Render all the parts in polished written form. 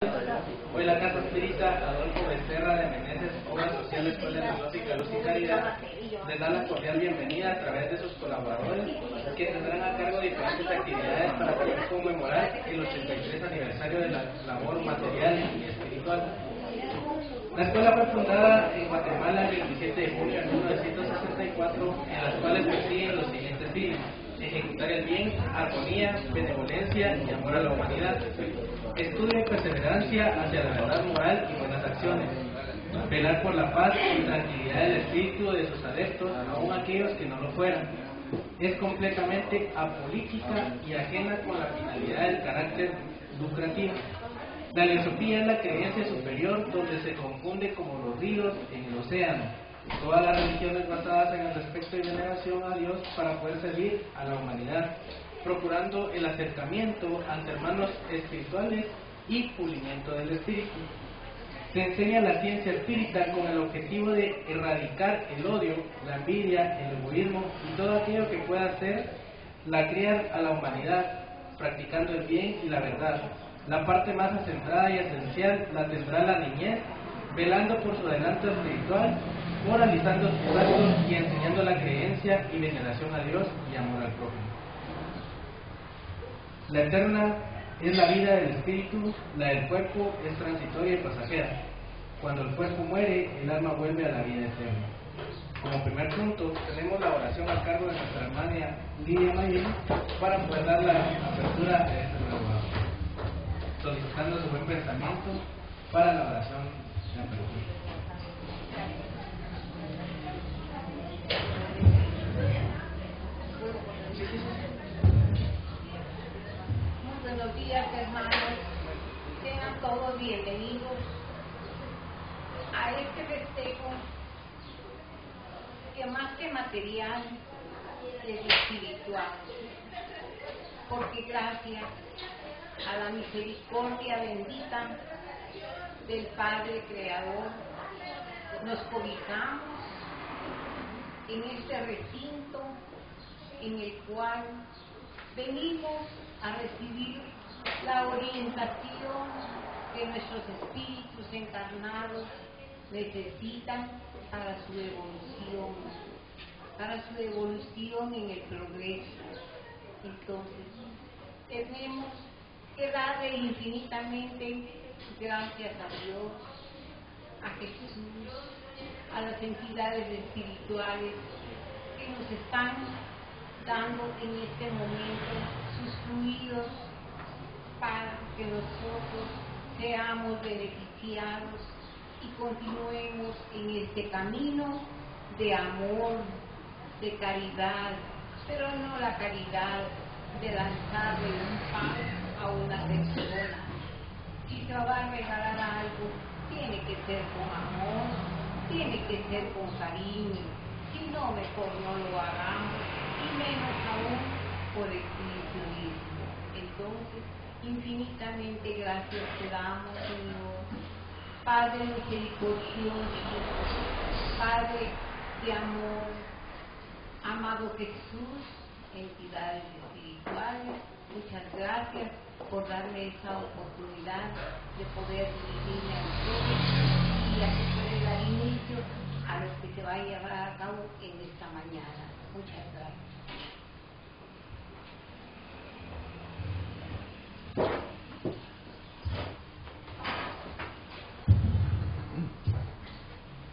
Hoy la Casa Espírita Adolfo Becerra de Meneses, Obra Social Escuela Teológica Luz y Caridad, les da la cordial bienvenida a través de sus colaboradores, que tendrán a cargo diferentes actividades para poder conmemorar el 83 aniversario de la labor material y espiritual. La escuela fue fundada en Guatemala el 27 de junio de 1964, en las cuales persiguen los siguientes fines: ejecutar el bien, armonía, benevolencia y amor a la humanidad, estudio y perseverancia hacia la verdad moral y buenas acciones, velar por la paz y tranquilidad del espíritu de sus adeptos, aun aquellos que no lo fueran. Es completamente apolítica y ajena con la finalidad del carácter lucrativo. La filosofía es la creencia superior donde se confunde como los ríos en el océano. Todas las religiones basadas en el respeto y veneración a Dios para poder servir a la humanidad, procurando el acercamiento ante hermanos espirituales y pulimiento del espíritu. Se enseña la ciencia espírita con el objetivo de erradicar el odio, la envidia, el egoísmo y todo aquello que pueda hacer la cría a la humanidad, practicando el bien y la verdad. La parte más centrada y esencial la tendrá la niñez, velando por su adelanto espiritual, moralizando sus actos y enseñando la creencia y veneración a Dios y amor al prójimo. La eterna es la vida del espíritu, la del cuerpo es transitoria y pasajera. Cuando el cuerpo muere, el alma vuelve a la vida eterna. Como primer punto, tenemos la oración a cargo de nuestra hermana Lidia Mayer para poder dar la apertura a este nuevo año, solicitando su buen pensamiento para la oración de apertura. Muy buenos días, hermanos. Sean todos bienvenidos a este festejo que más que material es espiritual, porque gracias a la misericordia bendita del Padre Creador nos cobijamos en este recinto en el cual venimos a recibir la orientación que nuestros espíritus encarnados necesitan para su evolución en el progreso. Entonces, tenemos que darle infinitamente gracias a Dios, a Jesús, a las entidades espirituales que nos están dando en este momento sus fluidos para que nosotros seamos beneficiados y continuemos en este camino de amor, de caridad, pero no la caridad de lanzarle un pan a una persona. Si se va a regalar algo, tiene que ser con amor, tiene que ser con cariño. Si no, mejor no lo hagamos, y menos aún por el cristianismo. Entonces, infinitamente gracias te damos, Señor, Padre misericordioso, Padre de amor, amado Jesús, entidades espirituales, muchas gracias por darme esa oportunidad de poder dirigirme a ustedes y a que pueda dar inicio a lo que se va a llevar a cabo en esta mañana. Muchas gracias.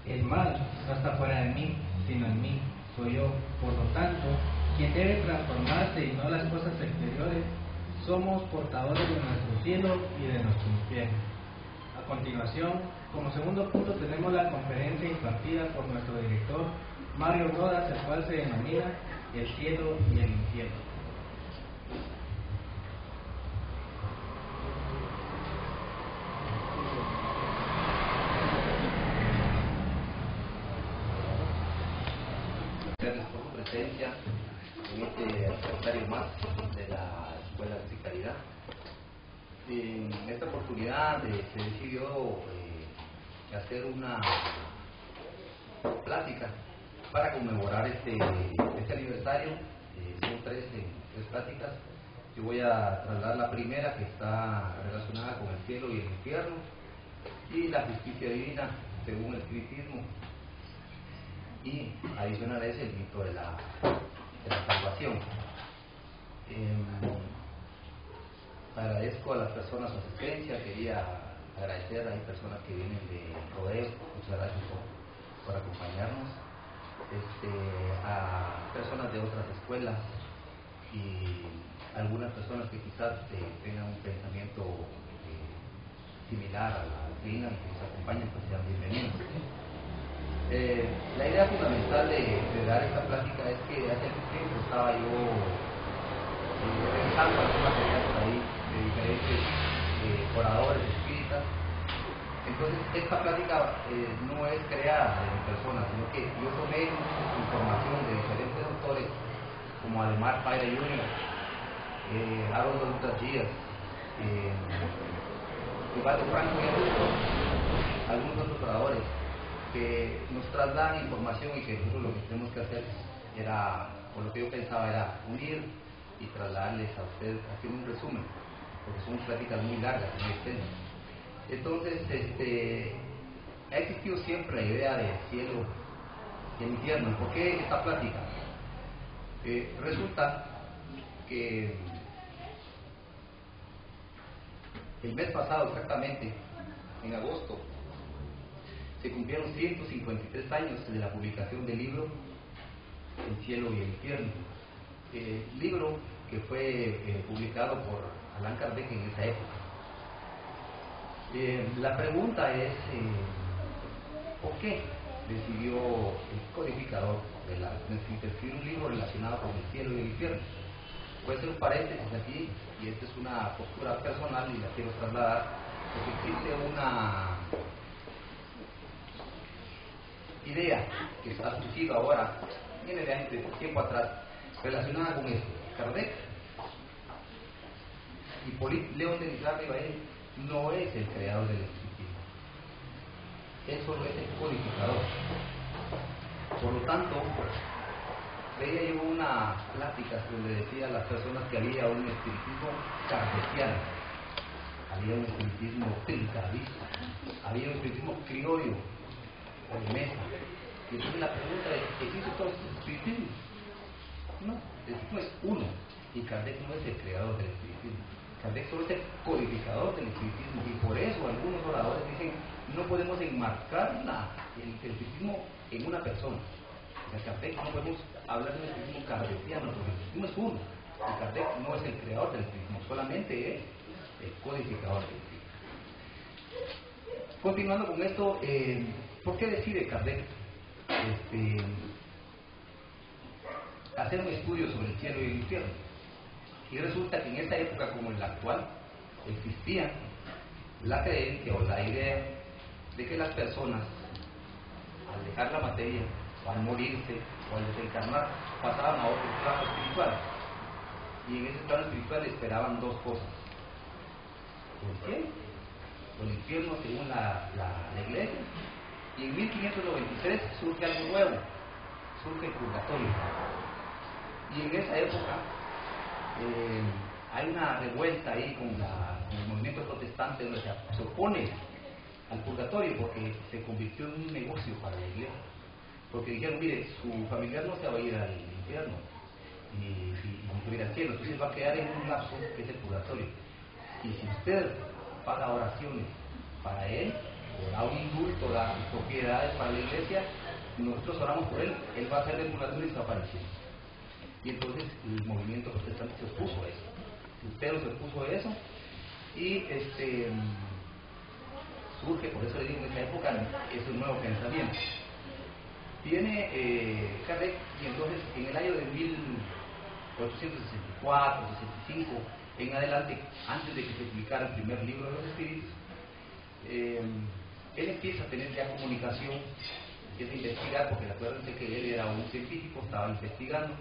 El mal no está fuera de mí, sino en mí, soy yo. Por lo tanto, quien debe transformarse y no las cosas exteriores, somos portadores de nuestro cielo y de nuestro infierno. A continuación, como segundo punto, tenemos la conferencia impartida por nuestro director, Mario Rodas, el cual se denomina El cielo y el infierno. Gracias por su presencia en este aniversario más de la Escuela de Caridad. En esta oportunidad se decidió hacer una plática para conmemorar este aniversario. Son tres pláticas Yo voy a trasladar la primera, que está relacionada con el cielo y el infierno, y la justicia divina según el espiritismo, y adicional a ese el mito de la salvación. Agradezco a las personas su asistencia. Quería agradecer, hay personas que vienen de rodeo, muchas gracias por acompañarnos, a personas de otras escuelas y algunas personas que quizás tengan un pensamiento similar a la doctrina y que nos acompañen, pues sean bienvenidos. La idea fundamental de dar esta plática es que hace algún tiempo estaba yo revisando algunas ideas por ahí de diferentes oradores espíritas. Entonces esta plática no es creada de mi persona, sino que yo tomé información de diferentes autores como Ademar Padre Junior, Haroldo Lucas Díaz, Osvaldo Franco y algunos otros oradores que nos trasladan información, y que nosotros lo que tenemos que hacer era, o lo que yo pensaba era unir y trasladarles a ustedes haciendo un resumen, porque son pláticas muy largas, muy extensas. Entonces, ha existido siempre la idea de cielo y el infierno. ¿Por qué esta plática? Resulta que el mes pasado, exactamente, en agosto, se cumplieron 153 años de la publicación del libro El cielo y el infierno. Libro que fue publicado por Allan Kardec en esa época. La pregunta es, ¿por qué decidió el codificador escribir un libro relacionado con el cielo y el infierno? Voy a hacer un paréntesis aquí, y esta es una postura personal y la quiero trasladar, porque existe una idea que ha surgido ahora, viene de tiempo atrás, relacionada con esto. Kardec, Hipólito León de Nizar Ribael, no es el creador del espiritismo, él solo es el codificador. Por lo tanto, veía yo unas pláticas donde decía a las personas que había un espiritismo kardeciano, había un espiritismo trincavista, había un espiritismo criollo o de mesa. Y entonces la pregunta es, ¿existe todo este espiritismo? No, el espiritismo es uno, y Kardec no es el creador del espiritismo. Kardec solo es el codificador del espiritismo, y por eso algunos oradores dicen, no podemos enmarcar el espiritismo en una persona. O sea, Kardec no podemos hablar de un espiritismo kardeciano, porque el espiritismo es uno, y Kardec no es el creador del espiritismo, solamente es el codificador del espiritismo. Continuando con esto, ¿por qué decide Kardec hacer un estudio sobre el cielo y el infierno? Y resulta que en esa época, como en la actual, existía la creencia o la idea de que las personas, al dejar la materia, o al morirse, o al desencarnar, pasaban a otro plano espiritual. Y en ese plano espiritual esperaban dos cosas: el cielo o el infierno, según la iglesia. Y en 1593 surge algo nuevo, surge el purgatorio. Y en esa época hay una revuelta ahí con el movimiento protestante, donde se opone al purgatorio porque se convirtió en un negocio para la iglesia. Porque dijeron, mire, su familiar no se va a ir al infierno y no va a ir al cielo, entonces va a quedar en un lapso que es el purgatorio. Y si usted paga oraciones para él, o da un indulto, da propiedades para la iglesia, nosotros oramos por él, él va a ser del purgatorio y se va a aparecer. Y entonces el movimiento protestante se opuso a eso. Lutero se opuso a eso, y surge, por eso le digo, en esa época es un nuevo pensamiento. Viene Kardec, y entonces en el año de 1864, 65, en adelante, antes de que se publicara el primer libro de los espíritus, él empieza a tener ya comunicación, empieza a investigar, porque acuérdense que él era un científico, estaba investigando,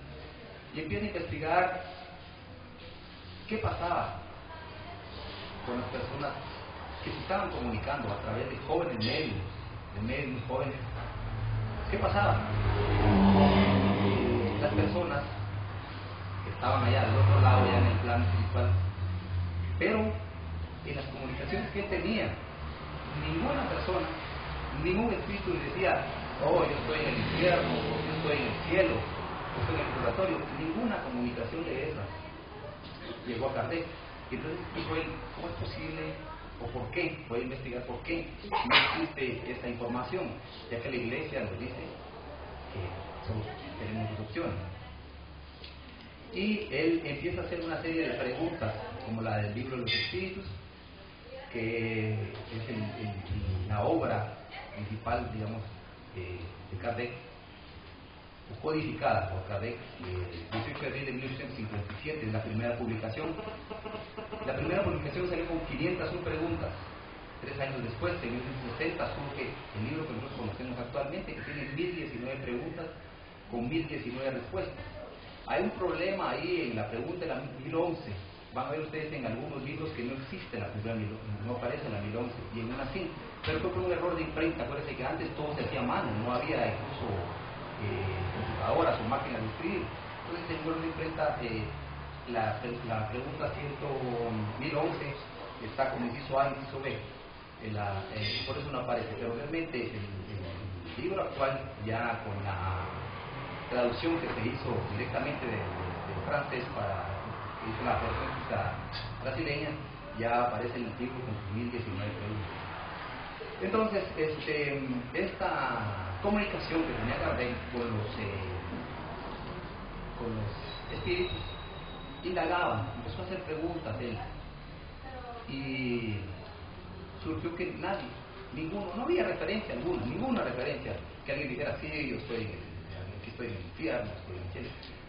y empieza a investigar qué pasaba con las personas que se estaban comunicando a través de jóvenes medios jóvenes. ¿Qué pasaba? Las personas que estaban allá del otro lado, ya en el plano espiritual. Pero en las comunicaciones que él tenía, ninguna persona, ningún espíritu le decía, oh, yo estoy en el infierno, o yo estoy en el cielo, o estoy en el purgatorio. Ninguna comunicación de esas llegó a Kardec. Y entonces dijo él, ¿cómo es posible? ¿O por qué? Voy a investigar por qué no existe esta información, ya que la iglesia nos dice que tenemos dos opciones. Y él empieza a hacer una serie de preguntas, como la del libro de los espíritus, que es la obra principal, digamos, de Kardec, codificada por Kardec, 18 de abril de 1857, es la primera publicación. La primera publicación salió con 501 preguntas. 3 años después, en 1960, surge el libro que nosotros conocemos actualmente, que tiene 1019 preguntas con 1019 respuestas. Hay un problema ahí en la pregunta de la 1011. Van a ver ustedes en algunos libros que no existe la primera 1011, no aparece en la 1011, y en una sí. Pero fue por un error de imprenta. Acuérdense que antes todo se hacía a mano, no había incluso computadoras o máquinas de escribir. Entonces, en error de imprenta, la pregunta 1011 está como inciso A, inciso B. Por eso no aparece, pero realmente el libro actual, ya con la traducción que se hizo directamente del francés que hizo la versión brasileña, ya aparece el libro con 1019 preguntas. Entonces, esta comunicación que tenía Kardec con los espíritus, indagaba, empezó a hacer preguntas él, y surgió que nadie, ninguno, no había referencia alguna, ninguna referencia que alguien dijera, sí, yo estoy en el infierno, estoy en el cielo.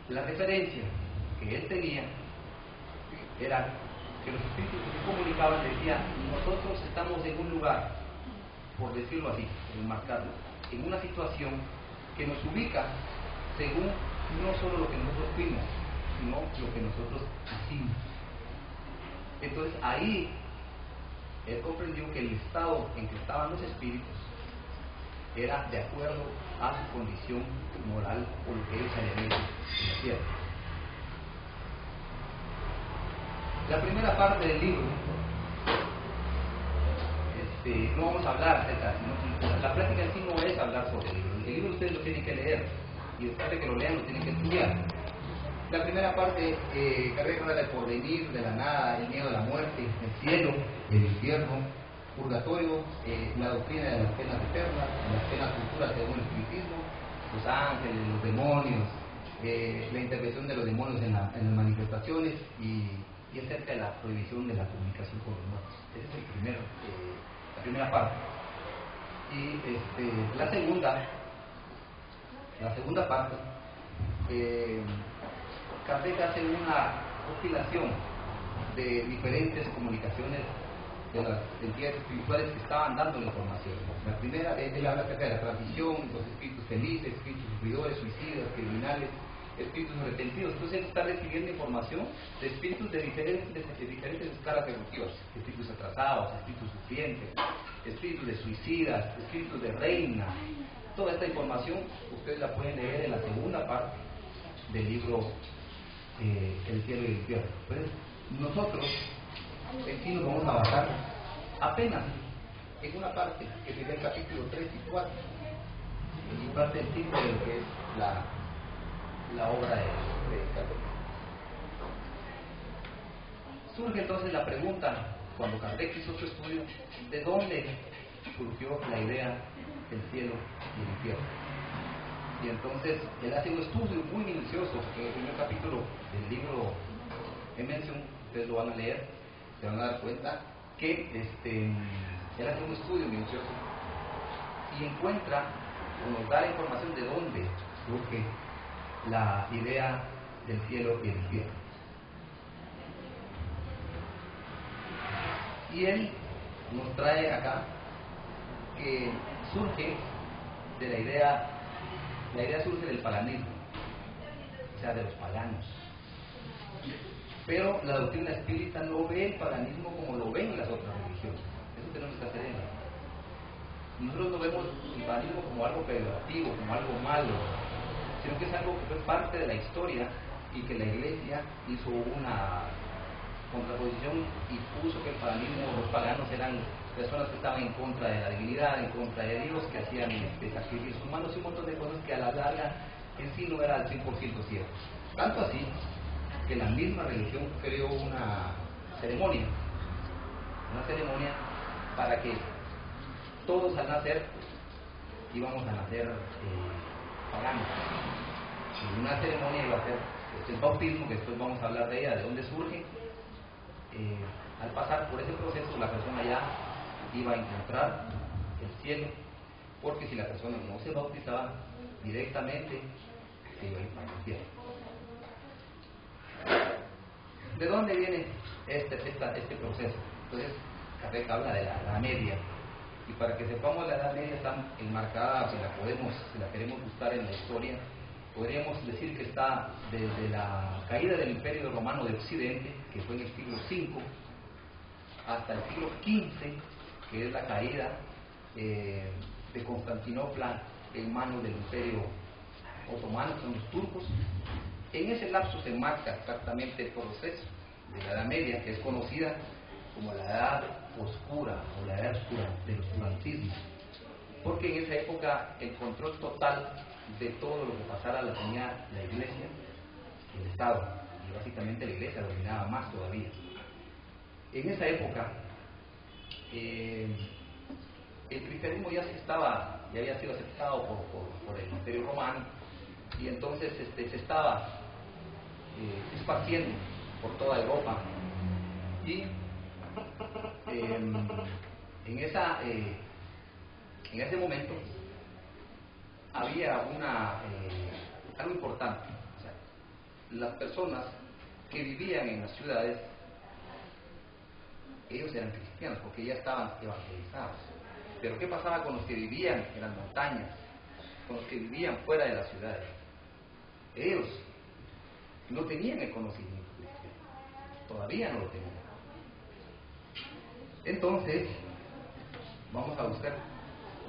La referencia que él tenía era que los espíritus que se comunicaban decían, nosotros estamos en un lugar, por decirlo así, enmarcarlo, en una situación que nos ubica según no solo lo que nosotros fuimos, sino lo que nosotros hicimos. Entonces ahí él comprendió que el estado en que estaban los espíritus era de acuerdo a su condición moral o lo que ellos habían hecho en la tierra. La primera parte del libro, no vamos a hablar acerca, la práctica en sí no es hablar sobre el libro. El libro ustedes lo tienen que leer, y después de que lo lean lo tienen que estudiar. La primera parte, Kardec habla del porvenir, de la nada, el miedo a la muerte, el cielo, el infierno, purgatorio, la doctrina de las penas eternas, las penas futuras según el espiritismo, los ángeles, los demonios, la intervención de los demonios en las manifestaciones y acerca de la prohibición de la comunicación con los muertos. Esa es la primera parte. Y la segunda parte, Kardec hace una compilación de diferentes comunicaciones de las entidades espirituales que estaban dando la información. La primera, él habla acerca de la transición, los espíritus felices, espíritus sufridores, suicidas, criminales, espíritus arrepentidos. Entonces él está recibiendo información de espíritus de diferentes escalas evolutivas, espíritus atrasados, espíritus sufrientes, espíritus de suicidas, espíritus de reina. Toda esta información ustedes la pueden leer en la segunda parte del libro El cielo y el infierno. Entonces, nosotros en sí nos vamos a basar apenas en una parte, que sería el capítulo 3 y 4, y parte del 5 de lo que es la obra de Kardec. Surge entonces la pregunta, cuando Kardec hizo su estudio, ¿de dónde surgió la idea del cielo y el infierno? Y entonces él hace un estudio muy minucioso, porque en el primer capítulo del libro Emensium, ustedes lo van a leer, se van a dar cuenta que él hace un estudio minucioso y encuentra o nos da la información de dónde surge la idea del cielo y el infierno. Y él nos trae acá que surge de la idea surge del paganismo, o sea, de los paganos. Pero la doctrina espírita no ve el paganismo como lo ven las otras religiones. Eso tenemos que hacer en él. Nosotros no vemos el paganismo como algo peyorativo, como algo malo, sino que es algo que fue parte de la historia y que la Iglesia hizo una contraposición y puso que el paganismo, los paganos eran personas que estaban en contra de la divinidad, en contra de Dios, que hacían sacrificios humanos y un montón de cosas que a la larga en sí no era al 100% cierto. Tanto así que la misma religión creó una ceremonia para que todos al nacer íbamos a nacer paganos. Y una ceremonia iba a ser el bautismo, que después vamos a hablar de ella, de dónde surge. Al pasar por ese proceso, la persona ya iba a encontrar el cielo, porque si la persona no se bautizaba directamente, se iba a ir para el cielo. ¿De dónde viene este proceso? Entonces, Capek habla de la Edad Media, y para que sepamos, la Edad Media está enmarcada, si la queremos buscar en la historia, podríamos decir que está desde la caída del Imperio Romano de Occidente, que fue en el siglo V, hasta el siglo XV, que es la caída de Constantinopla en manos del Imperio Otomano, son los turcos. En ese lapso se marca exactamente el proceso de la Edad Media, que es conocida como la Edad Oscura o la Edad Oscura del oscurantismo, porque en esa época el control total de todo lo que pasara la tenía la Iglesia, el Estado, y básicamente la Iglesia dominaba más todavía. En esa época el cristianismo ya había sido aceptado por el Imperio Romano, y entonces se estaba esparciendo por toda Europa, y en ese momento había algo importante. O sea, las personas que vivían en las ciudades, ellos eran cristianos porque ya estaban evangelizados. Pero ¿qué pasaba con los que vivían en las montañas, con los que vivían fuera de las ciudades? Ellos no tenían el conocimiento cristiano, todavía no lo tenían. Entonces, vamos a buscar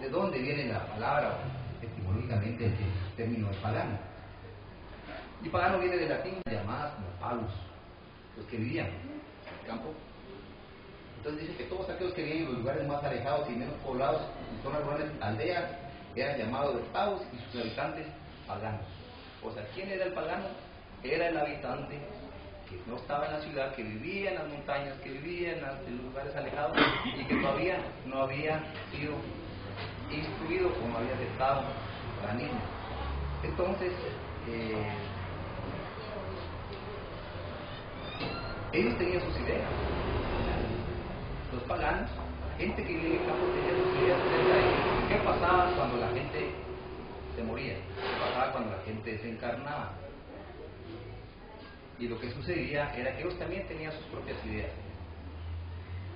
de dónde viene la palabra, etimológicamente, el término de pagano. Y pagano viene del latín, llamadas como palus, los que vivían en el campo. Entonces dice que todos aquellos que vivían en los lugares más alejados y menos poblados, en zonas rurales, aldeas, eran llamados paus y sus habitantes paganos. O sea, ¿quién era el pagano? Era el habitante que no estaba en la ciudad, que vivía en las montañas, que vivía en los lugares alejados y que todavía no había sido instruido o no había aceptado el paganismo. Entonces, ellos tenían sus ideas. Los paganos, gente que vivía en el campo, tenía sus ideas acerca de qué pasaba cuando la gente se moría, qué pasaba cuando la gente se encarnaba. Y lo que sucedía era que ellos también tenían sus propias ideas.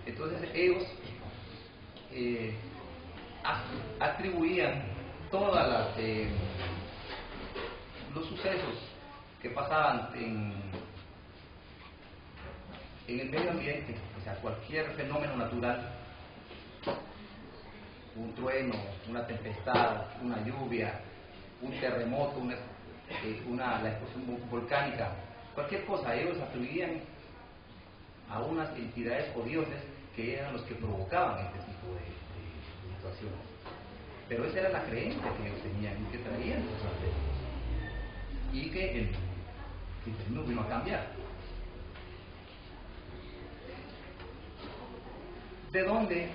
Entonces ellos atribuían todas los sucesos que pasaban en el medio ambiente, o sea, cualquier fenómeno natural, un trueno, una tempestad, una lluvia, un terremoto, la explosión volcánica, cualquier cosa, ellos atribuían a unas entidades o dioses que eran los que provocaban este tipo de situaciones. Pero esa era la creencia que ellos tenían y que traían cosas de ellos. Y que el cristianismo vino a cambiar. ¿De dónde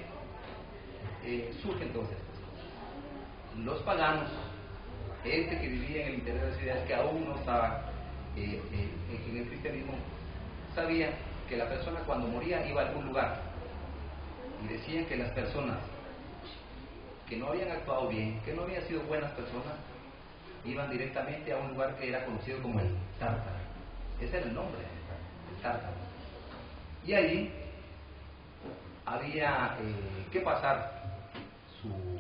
surgen todas estas cosas? Los paganos, gente que vivía en el interior de las ciudades, que aún no estaba en el cristianismo, sabían que la persona cuando moría iba a algún lugar, y decían que las personas que no habían actuado bien, que no habían sido buenas personas, iban directamente a un lugar que era conocido como el Tártaro. Ese era el nombre, el Tártaro. Y allí había que pasar su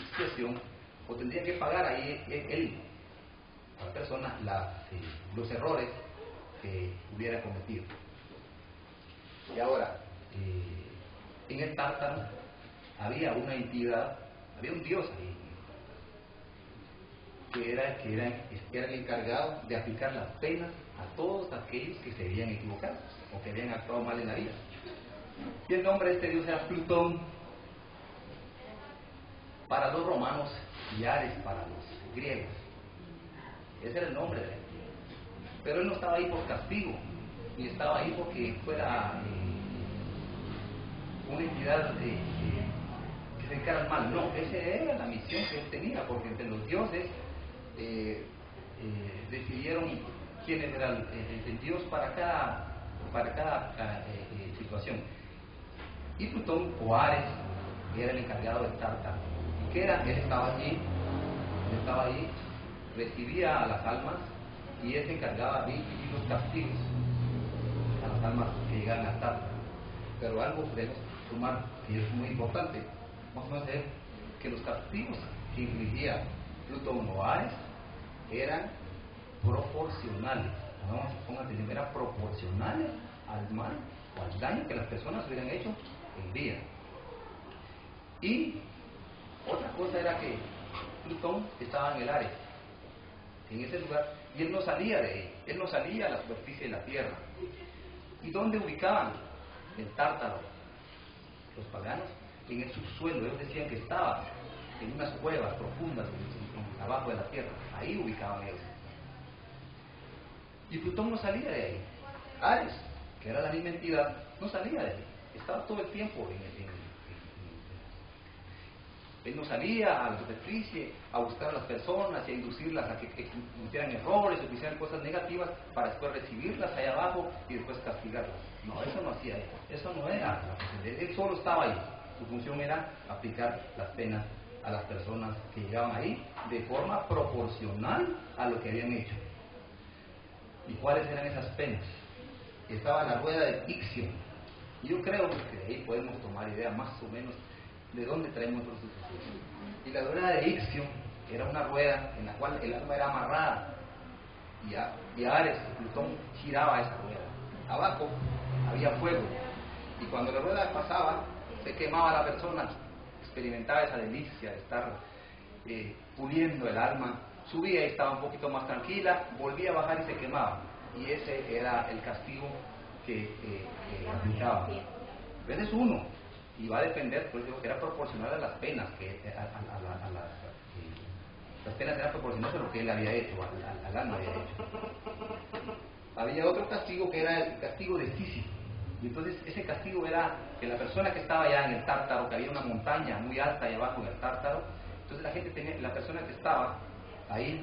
expiación, o tendría que pagar ahí él, a la persona, los errores que hubiera cometido. Y ahora, en el Tártaro había una entidad, había un dios ahí, que era el encargado de aplicar las penas a todos aquellos que se habían equivocado o que habían actuado mal en la vida. Y el nombre de este dios era Plutón para los romanos y Ares para los griegos. Ese era el nombre de él. Pero él no estaba ahí por castigo, ni estaba ahí porque fuera una entidad que se dedicara al mal. No, esa era la misión que él tenía, porque entre los dioses decidieron quién era el dios para cada situación. Y Plutón o Ares era el encargado del Tártaro. ¿Y qué era? Él estaba allí, recibía a las almas y él se encargaba de infligir los castigos a las almas que llegaban al Tártaro. Pero algo debemos sumar que es muy importante. Vamos a ver que los castigos que infligía Plutón o Ares eran proporcionales. Vamos a poner atención, eran proporcionales al mal o al daño que las personas hubieran hecho en día. Y otra cosa era que Plutón estaba en el Ares, en ese lugar, y él no salía de ahí, él no salía a la superficie de la tierra. ¿Y dónde ubicaban el Tártaro los paganos? En el subsuelo. Ellos decían que estaba en unas cuevas profundas abajo de la tierra. Ahí ubicaban ellos. Y Plutón no salía de ahí. Ares, que era la misma entidad, no salía de ahí. Estaba todo el tiempo él no salía a la superficie a buscar a las personas y a inducirlas a que cometieran errores o que hicieran cosas negativas para después recibirlas allá abajo y después castigarlas. No, eso no hacía él. Eso no era la función. Él solo estaba ahí. Su función era aplicar las penas a las personas que llegaban ahí de forma proporcional a lo que habían hecho. ¿Y cuáles eran esas penas? Estaba la rueda de Ixion. Y yo creo que de ahí podemos tomar idea más o menos de dónde traemos los sucesos. Y la rueda de Ixion era una rueda en la cual el alma era amarrada y Ares, Plutón, giraba esa rueda. Abajo había fuego y cuando la rueda pasaba se quemaba la persona, experimentaba esa delicia de estar puliendo el alma, subía y estaba un poquito más tranquila, volvía a bajar y se quemaba, y ese era el castigo que aplicaba. Ese es uno, y va a depender, pues era proporcional a las penas, las penas eran proporcionales a lo que él había hecho, al alma había hecho. Había otro castigo que era el castigo de Sísifo. Y entonces ese castigo era que la persona que estaba allá en el Tártaro, que había una montaña muy alta allá abajo en el Tártaro, entonces la persona que estaba ahí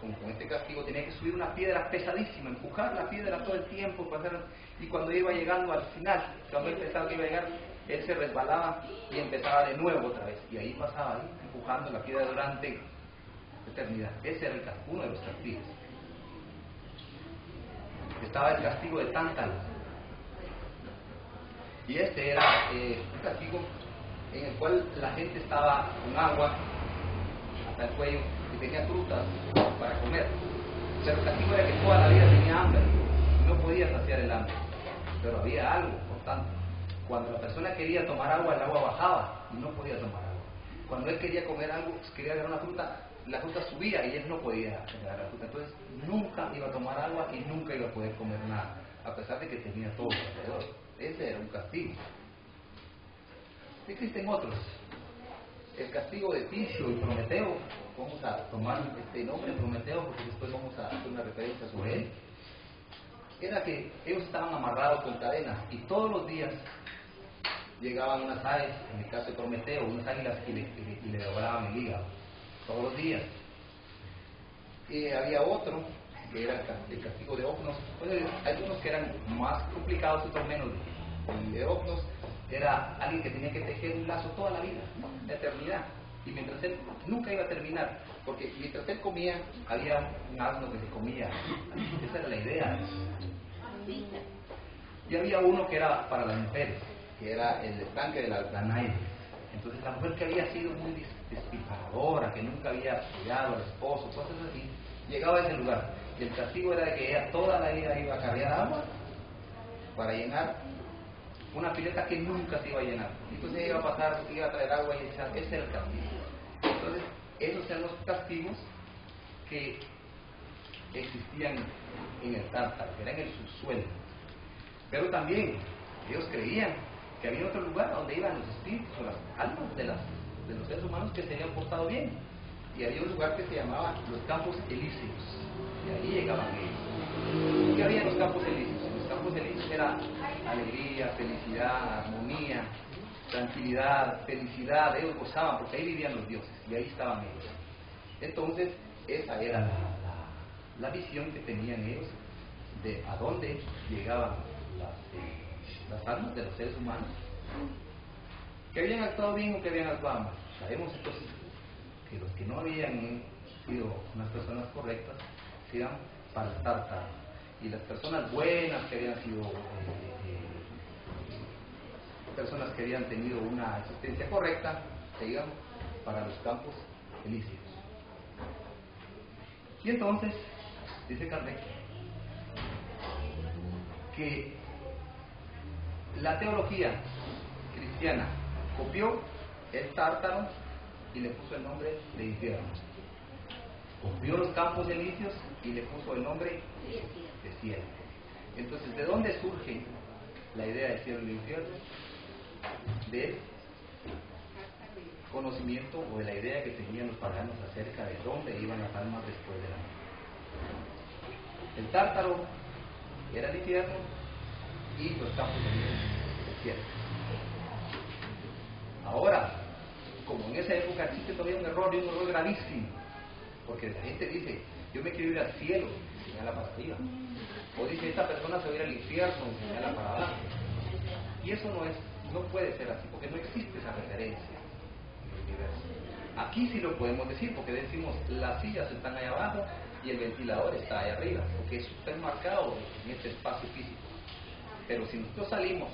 con este castigo tenía que subir una piedra pesadísima, empujar la piedra todo el tiempo, y cuando iba llegando al final, cuando él pensaba que iba a llegar, él se resbalaba y empezaba de nuevo otra vez, y ahí pasaba ahí, empujando la piedra durante eternidad. Ese era uno de los castigos. Estaba el castigo de Tántalo. Y este era un castigo en el cual la gente estaba con agua hasta el cuello y tenía frutas para comer. Pero el castigo era que toda la vida tenía hambre, no podía saciar el hambre. Pero había algo, por tanto. Cuando la persona quería tomar agua, el agua bajaba y no podía tomar agua. Cuando él quería comer algo, quería agarrar una fruta, la fruta subía y él no podía agarrar la fruta. Entonces nunca iba a tomar agua y nunca iba a poder comer nada, a pesar de que tenía todo alrededor. Ese era un castigo. Existen otros. El castigo de Ticio y Prometeo. Vamos a tomar este nombre, Prometeo, porque después vamos a hacer una referencia sobre él. Era que ellos estaban amarrados con cadenas y todos los días llegaban unas aves, en el caso de Prometeo, unas águilas y le devoraban el hígado. Todos los días. Y había otro que era el castigo de Ocnos. Hay unos que eran más complicados, otros menos. El de Ocnos era alguien que tenía que tejer un lazo toda la vida, la eternidad, y mientras él nunca iba a terminar, porque mientras él comía había un asno que se comía. Esa era la idea. Y había uno que era para las mujeres, que era el estanque de la Danaide. Entonces la mujer que había sido muy despilfarradora, que nunca había cuidado al esposo, cosas así, llegaba a ese lugar. Y el castigo era de que ella toda la vida iba a cargar agua para llenar una pileta que nunca se iba a llenar. Entonces ella iba a pasar, iba a traer agua y echar. Ese era el castigo. Entonces, esos eran los castigos que existían en el Tártaro, que eran en el subsuelo. Pero también ellos creían que había otro lugar donde iban los espíritus o las almas de los seres humanos que se habían portado bien. Y había un lugar que se llamaba los Campos Elíseos, y ahí llegaban ellos. ¿Qué había en los Campos Elíseos? En los Campos Elíseos era alegría, felicidad, armonía, tranquilidad, felicidad. Ellos gozaban porque ahí vivían los dioses y ahí estaban ellos. Entonces esa era la visión que tenían ellos de a dónde llegaban las almas de los seres humanos que habían actuado bien o que habían actuado mal. Sabemos entonces que los que no habían sido unas personas correctas se iban para el Tártaro, y las personas buenas que habían sido personas que habían tenido una existencia correcta se iban para los Campos Elíseos. Y entonces dice Kardec que la teología cristiana copió el Tártaro y le puso el nombre de infierno. Copió los Campos Elíseos y le puso el nombre de cielo. Entonces, ¿de dónde surge la idea de cielo y infierno? Del conocimiento o de la idea que tenían los paganos acerca de dónde iban las almas después de la muerte. El Tártaro era el infierno y los Campos Elíseos el cielo. Ahora, como en esa época existe todavía un error gravísimo, porque la gente dice, yo me quiero ir al cielo, y señala para arriba, o dice, esta persona se va a ir al infierno, y señala para abajo. Y eso no puede ser así, porque no existe esa referencia en el universo. Aquí sí lo podemos decir, porque decimos, las sillas están ahí abajo y el ventilador está ahí arriba, porque eso está enmarcado en este espacio físico. Pero si nosotros salimos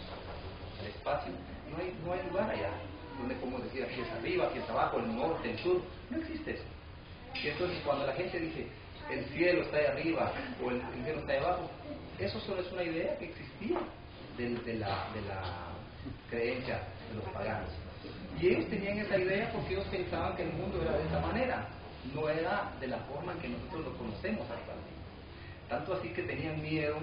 al espacio, no hay lugar allá donde podemos decir aquí es arriba, aquí es abajo, el norte, el sur. No existe eso. Y entonces cuando la gente dice el cielo está ahí arriba o el infierno está ahí abajo, eso solo es una idea que existía de la creencia de los paganos. Y ellos tenían esa idea porque ellos pensaban que el mundo era de esa manera, no era de la forma en que nosotros lo conocemos actualmente. Tanto así que tenían miedo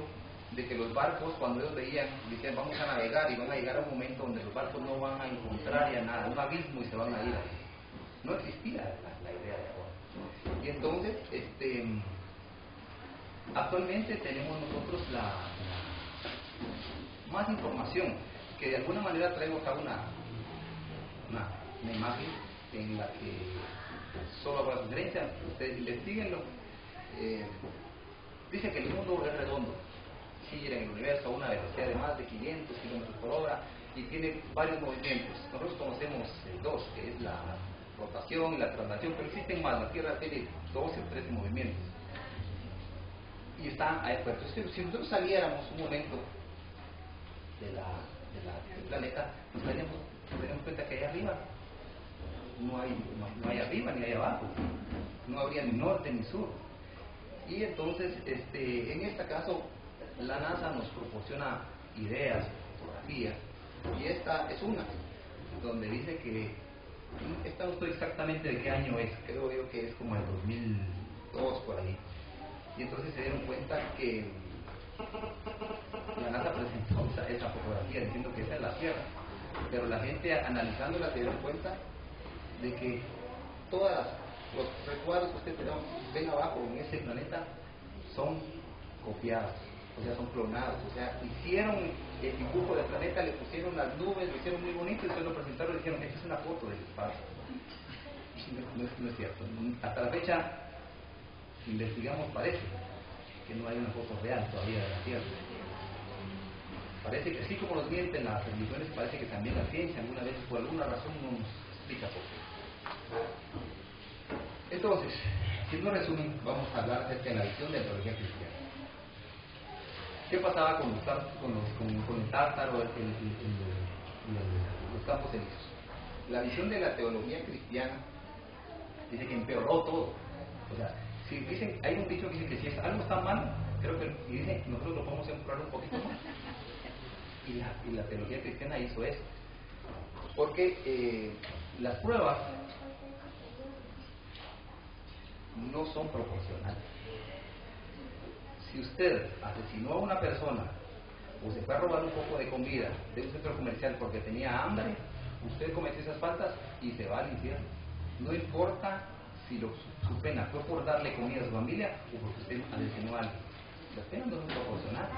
de que los barcos, cuando ellos veían, dicen vamos a navegar, y van a llegar a un momento donde los barcos no van a encontrar ya nada, un abismo, y se van a ir. No existía la idea de ahora. Y entonces, actualmente tenemos nosotros más información, que de alguna manera traemos a una imagen en la que solo habrá sugerencia, ustedes investiguenlo. Dice que el mundo es redondo, gira en el universo a una velocidad de más de 500 kilómetros por hora y tiene varios movimientos. Nosotros conocemos dos, que es la rotación y la traslación, pero existen más. La Tierra tiene 12 o 13 movimientos y está ahí afuera. Entonces, si nosotros saliéramos un momento del planeta, nos daríamos cuenta que ahí arriba no hay arriba ni hay abajo, no habría ni norte ni sur. Y entonces, en este caso, la NASA nos proporciona ideas, fotografías, y esta es una, donde dice que, esta no estoy exactamente de qué año es, creo yo que es como el 2002 por ahí, y entonces se dieron cuenta que la NASA presentó esa fotografía diciendo que esa es la Tierra, pero la gente analizándola se dieron cuenta de que todos los recuadros que ustedes ven abajo en ese planeta son copiados, o sea, son clonados, o sea, hicieron el dibujo del planeta, le pusieron las nubes, lo hicieron muy bonito y después lo presentaron y dijeron, esta es una foto del espacio. No es cierto. Hasta la fecha, si investigamos, parece que no hay una foto real todavía de la Tierra. Parece que así como nos mienten las religiones, parece que también la ciencia alguna vez por alguna razón no nos explica por qué. Entonces, siendo resumen, vamos a hablar acerca de la visión de la teología cristiana. ¿Qué pasaba con el Tártaro, los Campos Elíseos? La visión de la teología cristiana dice que empeoró todo. O sea, si dicen, hay un dicho que dice que si algo está mal, creo que y dice, nosotros lo podemos empeorar un poquito más. Y la teología cristiana hizo eso. Porque las pruebas no son proporcionales. Si usted asesinó a una persona o se fue a robar un poco de comida de un centro comercial porque tenía hambre, usted cometió esas faltas y se va al infierno. No importa si su pena fue por darle comida a su familia o porque usted asesinó a alguien. Las penas no son proporcionales.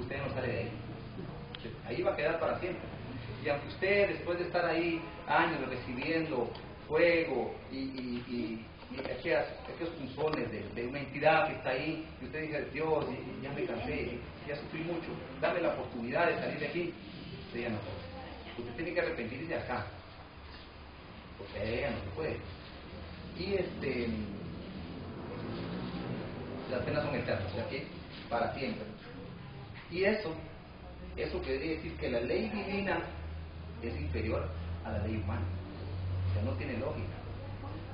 Usted no sale de ahí. Ahí va a quedar para siempre. Y aunque usted, después de estar ahí años recibiendo fuego y aquellos punzones de una entidad que está ahí, y usted dice, Dios, ya me cansé, ya sufrí mucho, dame la oportunidad de salir de aquí, usted ya no puede. Usted tiene que arrepentirse acá, porque ella no se puede. Y las penas son eternas, ¿ya que? Para siempre. Y eso quiere decir que la ley divina es inferior a la ley humana. O sea, no tiene lógica.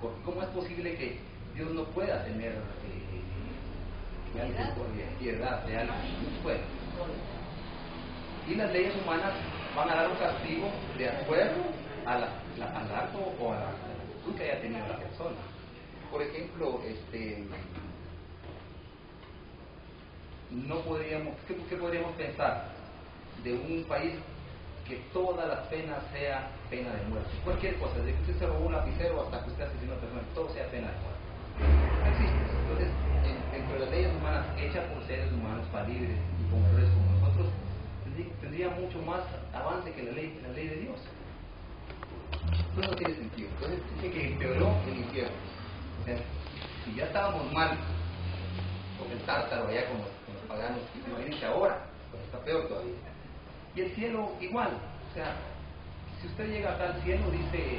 Porque ¿cómo es posible que Dios no pueda tener piedad de alguien? No puede. Y las leyes humanas van a dar un castigo de acuerdo al acto o a la actitud que haya tenido la persona. Por ejemplo, no podríamos, ¿qué podríamos pensar de un país que todas las penas sea pena de muerte? Cualquier cosa, desde que usted se robó un lapicero hasta que usted asesinó a una persona, todo sea pena de muerte. No existe. Entonces, dentro de las leyes humanas hechas por seres humanos falibles y con errores como nosotros, tendría mucho más avance que la ley de Dios. Entonces no tiene sentido. Entonces dice que empeoró el infierno. O sea, si ya estábamos mal con el tártaro allá con los paganos, imagínense ahora, pues está peor todavía. Y el cielo igual. O sea, si usted llega acá al cielo, dice,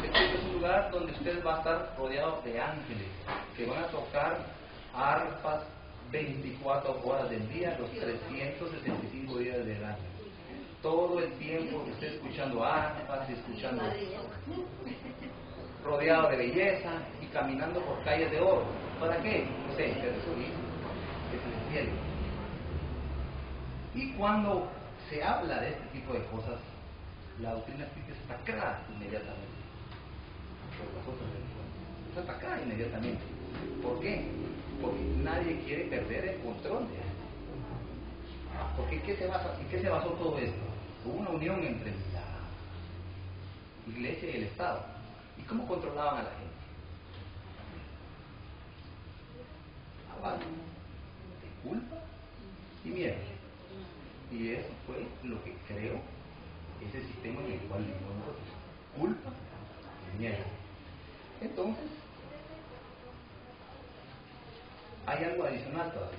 es un lugar donde usted va a estar rodeado de ángeles que van a tocar arpas 24 horas del día, los 365 días del año. Todo el tiempo que esté escuchando arpas, escuchando, rodeado de belleza y caminando por calles de oro. ¿Para qué? No sé, es el cielo. Y cuando se habla de este tipo de cosas, la doctrina espírita es atacada inmediatamente por las otras religiones. Es atacada inmediatamente. ¿Por qué? Porque nadie quiere perder el control de esto. Porque ¿en qué se basó todo esto? Hubo una unión entre la iglesia y el Estado. ¿Y cómo controlaban a la gente? A base de culpa y miedo. Y eso fue lo que creó ese sistema en el cual vivimos nosotros. Culpa y miedo. Entonces, hay algo adicional todavía.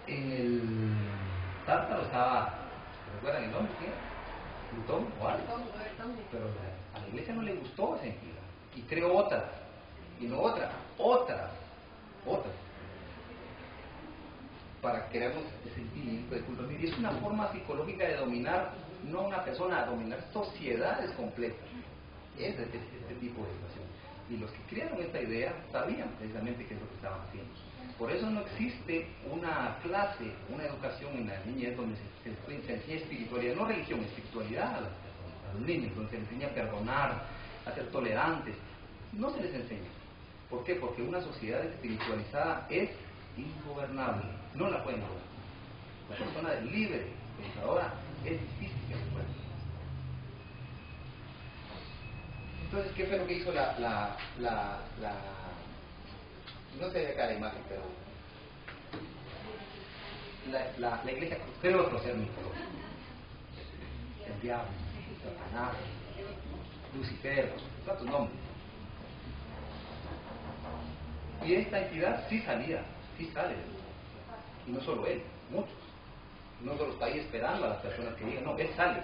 En el tártaro estaba, ¿recuerdan el nombre? ¿Quién? Plutón o algo. Pero a la iglesia no le gustó esa entidad. Y creó otra. Y no otra. Para crearnos ese sentimiento de culpa. Y es una forma psicológica de dominar, no a una persona, a dominar sociedades completas. Es este tipo de situación. Y los que crearon esta idea sabían precisamente qué es lo que estaban haciendo. Por eso no existe una clase, una educación en la niñez donde se enseña espiritualidad, no religión, espiritualidad a las personas, a los niños, donde se les enseña a perdonar, a ser tolerantes. No se les enseña. ¿Por qué? Porque una sociedad espiritualizada es ingobernable, no la pueden gobernar. La persona libre, pensadora, es difícil que se pueda. Entonces, ¿qué fue lo que hizo no se ve acá la imagen, pero la iglesia creó otro ser mitológico? El diablo, Satanás, Lucifer, tantos nombres. Y esta entidad sí sale. Y no solo él, muchos. No solo está ahí esperando a las personas que digan, no, él sale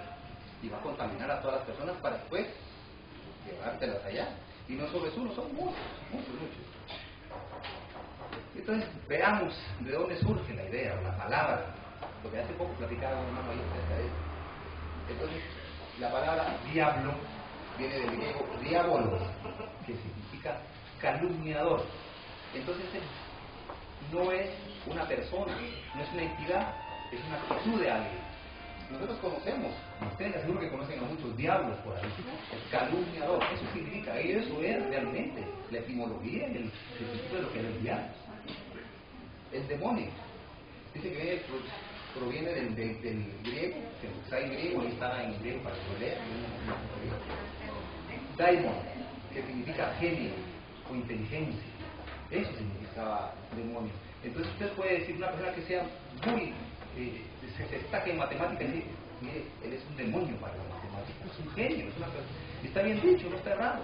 y va a contaminar a todas las personas para después llevártelas allá. Y no solo es uno, son muchos. Entonces, veamos de dónde surge la idea o la palabra, porque hace poco platicaba con un hermano ahí acerca de esto. Entonces, la palabra diablo viene del griego diabolos, que significa calumniador. Entonces, no es una persona, no es una entidad, es una actitud de alguien. nosotros conocemos, ustedes seguro que conocen a muchos diablos por ahí, el calumniador, eso significa, eso es realmente la etimología, el sentido de lo que es el diablo. El demonio, dice que proviene del griego, que está en griego, ahí está en griego para que lo lea, daimon, que significa genio o inteligencia, eso significaba demonio. Entonces usted puede decir una persona que sea muy, se destaque en matemáticas y dice, mire, él es un demonio para la matemática, es un genio, es una persona, está bien dicho, no está errado.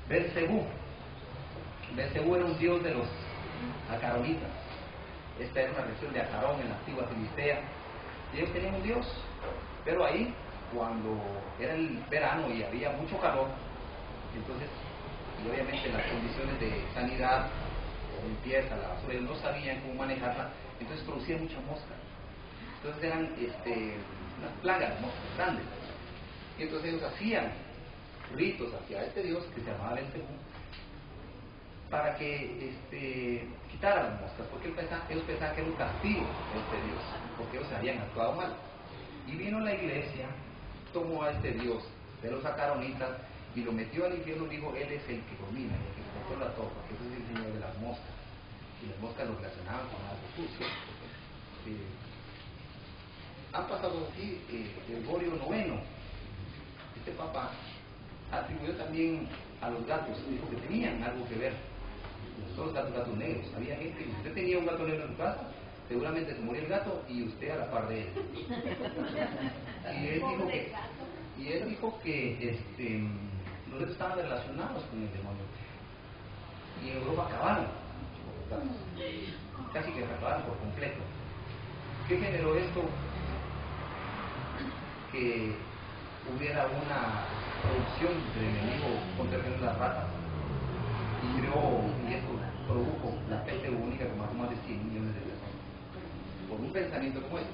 Belcebú era un dios de los acaronitas. Esta era una región de Acarón en la antigua Filistea, y ellos tenían un dios, pero ahí, cuando era el verano y había mucho calor, entonces, y obviamente las condiciones de sanidad, limpieza, la basura, ellos no sabían cómo manejarla, entonces producía mucha mosca. Entonces eran unas plagas de moscas grandes. Y entonces ellos hacían ritos hacia este dios que se llamaba Belcebú para que quitara las moscas, porque ellos pensaban que era un castigo este dios, porque ellos habían actuado mal. Y vino la iglesia, tomó a este dios de los acaronitas y lo metió al infierno y dijo, él es el que domina, el que controla todo, porque ese es el señor de las moscas. Y las moscas lo relacionaban con algo sucio. Han pasado así Gregorio IX, este papa atribuyó también a los gatos, dijo que tenían algo que ver, todos los gatos negros. Había gente, si usted tenía un gato negro en su casa, seguramente se moría el gato y usted a la par de él. Y él dijo que los gatos estaban relacionados con el demonio. Y en Europa acabaron los gatos, casi que acabaron por completo. ¿Qué generó esto? Que hubiera una producción del enemigo contra las ratas, y esto produjo la peste bubónica que mató más de 100 millones de personas por un pensamiento como este.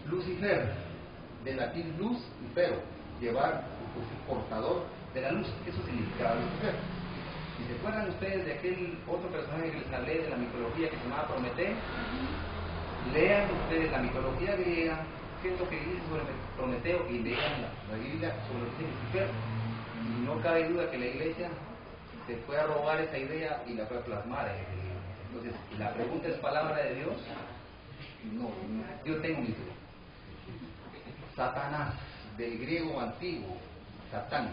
Lucifer, del latín luz y fero, llevar, pues, portador de la luz, eso significaba Lucifer. ¿Y se acuerdan ustedes de aquel otro personaje que les hablé de la mitología que se llamaba Prometeo? Lean ustedes la mitología griega, qué es lo que dice sobre Prometeo, y lean la Biblia sobre lo que dice Lucifer. Y no cabe duda que la iglesia se fue a robar esa idea y la fue a plasmar en el libro. Entonces, la pregunta es ¿palabra de Dios? No, yo tengo mi duda. Satanás, del griego antiguo, Satán,